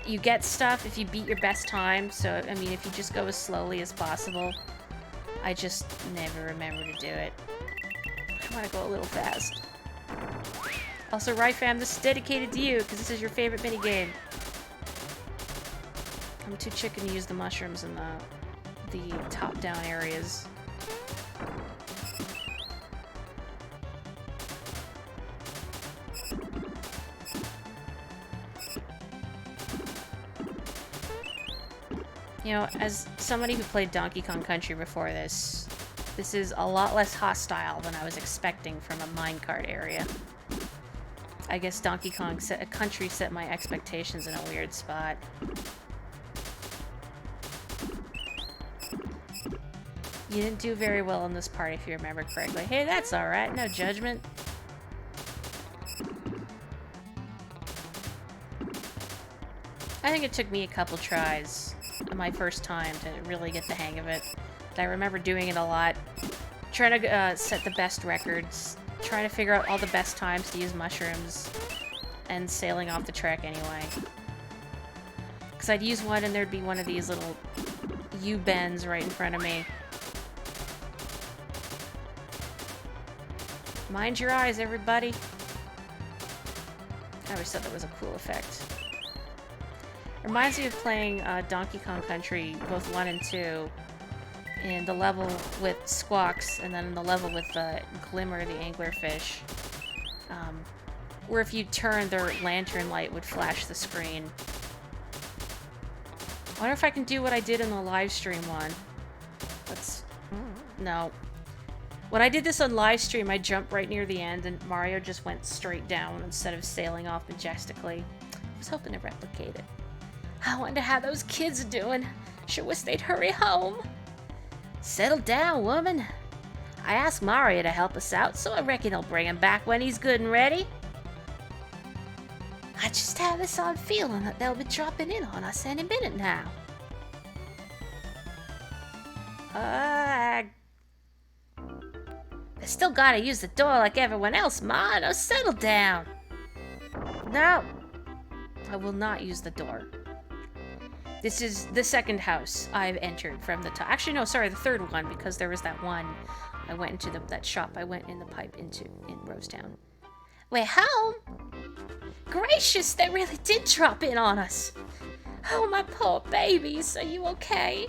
You get stuff if you beat your best time. So, I mean, if you just go as slowly as possible. I just never remember to do it. I want to go a little fast. Also, Ryfam, this is dedicated to you, because this is your favorite minigame. I'm too chicken to use the mushrooms in the top-down areas. As somebody who played Donkey Kong Country before this is a lot less hostile than I was expecting from a minecart area. I guess Donkey Kong Country set my expectations in a weird spot. You didn't do very well in this part if you remember correctly. Hey, that's alright, no judgment. I think it took me a couple tries my first time to really get the hang of it. But I remember doing it a lot. Trying to set the best records. Trying to figure out all the best times to use mushrooms. And sailing off the track anyway. Because I'd use one and there'd be one of these little U-bends right in front of me. Mind your eyes, everybody. I always thought that was a cool effect. Reminds me of playing Donkey Kong Country, both 1 and 2, in the level with Squawks, and then the level with Glimmer, the anglerfish, where if you turn, their lantern light would flash the screen. I wonder if I can do what I did in the live stream one. No. When I did this on live stream, I jumped right near the end, and Mario just went straight down instead of sailing off majestically. I was hoping to replicate it. I wonder how those kids are doing. Sure wish they'd hurry home. Settle down, woman. I asked Mario to help us out, so I reckon he'll bring him back when he's good and ready. I just have this odd feeling that they'll be dropping in on us any minute now. I still gotta use the door like everyone else, Ma. Now settle down. No. I will not use the door. This is the second house I've entered from the top. Actually, no, sorry, the third one, because there was that one. I went into that shop I went in the pipe into in Rosetown. We're home? Gracious, they really did drop in on us. Oh, my poor babies, are you okay?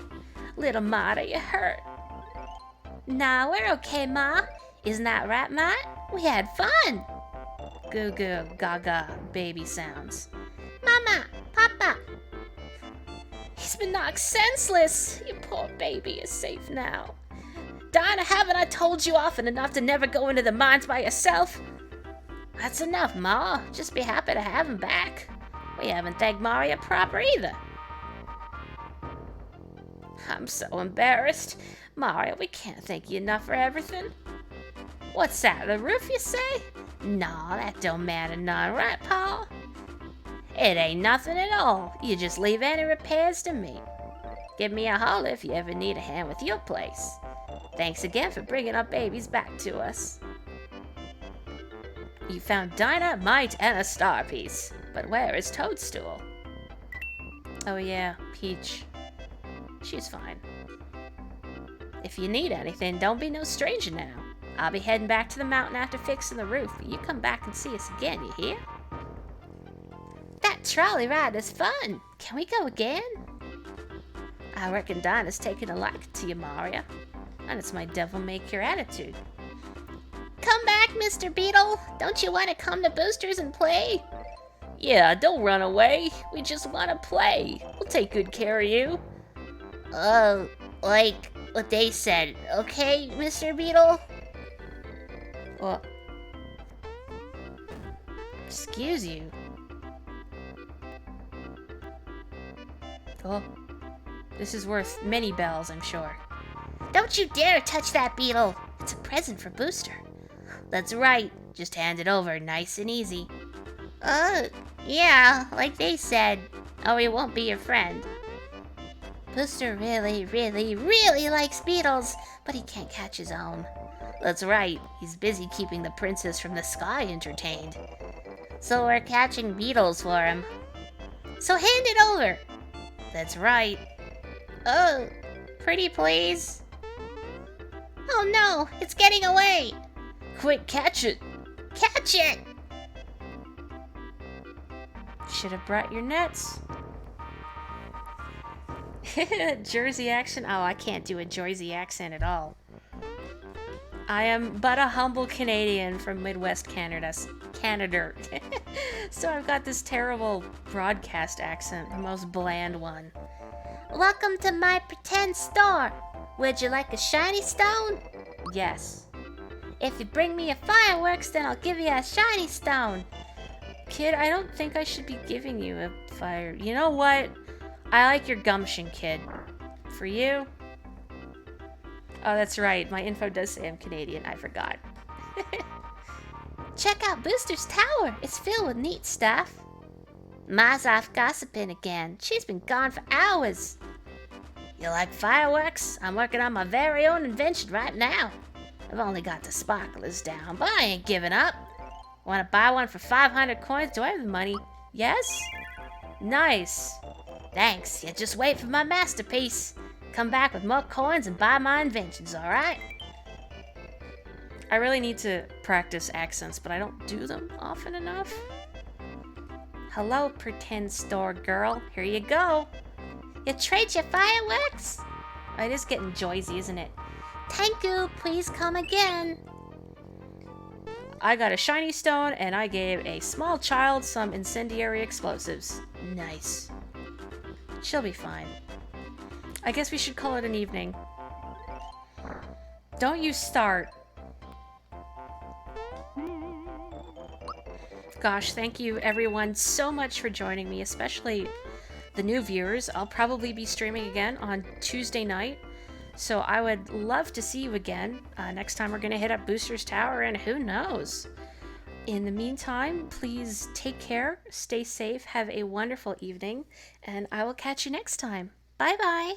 Little Maud, are you hurt? Nah, we're okay, Ma. Isn't that right, Ma? We had fun. Goo goo, gaga, baby sounds. Mama, Papa. He's been knocked senseless. Your poor baby is safe now. Dinah, haven't I told you often enough to never go into the mines by yourself? That's enough, Ma. Just be happy to have him back. We haven't thanked Mario proper either. I'm so embarrassed. Mario, we can't thank you enough for everything. What's that, the roof, you say? Nah, that don't matter none, right, Pa? It ain't nothing at all. You just leave any repairs to me. Give me a holler if you ever need a hand with your place. Thanks again for bringing our babies back to us. You found dynamite and a star piece, but where is Toadstool? Oh yeah, Peach. She's fine. If you need anything, don't be no stranger now. I'll be heading back to the mountain after fixing the roof. You come back and see us again, you hear? That trolley ride is fun. Can we go again? I reckon Dinah's taking a liking to you, Mario. And it's my devil-may-care attitude. Come back, Mr. Beetle. Don't you want to come to Boosters and play? Yeah, don't run away. We just want to play. We'll take good care of you. Oh, like what they said. Okay, Mr. Beetle? Well, excuse you. Oh, this is worth many bells, I'm sure. Don't you dare touch that beetle. It's a present for Booster. That's right. Just hand it over, nice and easy. Yeah, like they said. Or he won't be your friend. Booster really, really, really likes beetles, but he can't catch his own. That's right. He's busy keeping the princess from the sky entertained. So we're catching beetles for him. So hand it over. That's right. Oh, pretty please. Oh no, it's getting away. Quick, catch it. Catch it. Should have brought your nets. Jersey accent? Oh, I can't do a Jersey accent at all. I am but a humble Canadian from Midwest Canada. So I've got this terrible broadcast accent, the most bland one. Welcome to my pretend store. Would you like a shiny stone? Yes. If you bring me a fireworks, then I'll give you a shiny stone. Kid, I don't think I should be giving you a fire. You know what? I like your gumption, kid. For you? Oh, that's right. My info does say I'm Canadian. I forgot. Check out Booster's tower. It's filled with neat stuff. Ma's off gossiping again. She's been gone for hours. You like fireworks? I'm working on my very own invention right now. I've only got the sparklers down, but I ain't giving up. Want to buy one for 500 coins? Do I have the money? Yes? Nice. Thanks. You just wait for my masterpiece. Come back with more coins and buy my inventions, alright? I really need to practice accents, but I don't do them often enough. Hello, pretend store girl. Here you go. You trade your fireworks? It is getting Joyzy, isn't it? Thank you. Please come again. I got a shiny stone, and I gave a small child some incendiary explosives. Nice. She'll be fine. I guess we should call it an evening. Don't you start. Gosh, thank you everyone so much for joining me, especially the new viewers. I'll probably be streaming again on Tuesday night, so I would love to see you again. Next time we're going to hit up Booster's Tower, and who knows? In the meantime, please take care, stay safe, have a wonderful evening, and I will catch you next time. Bye-bye!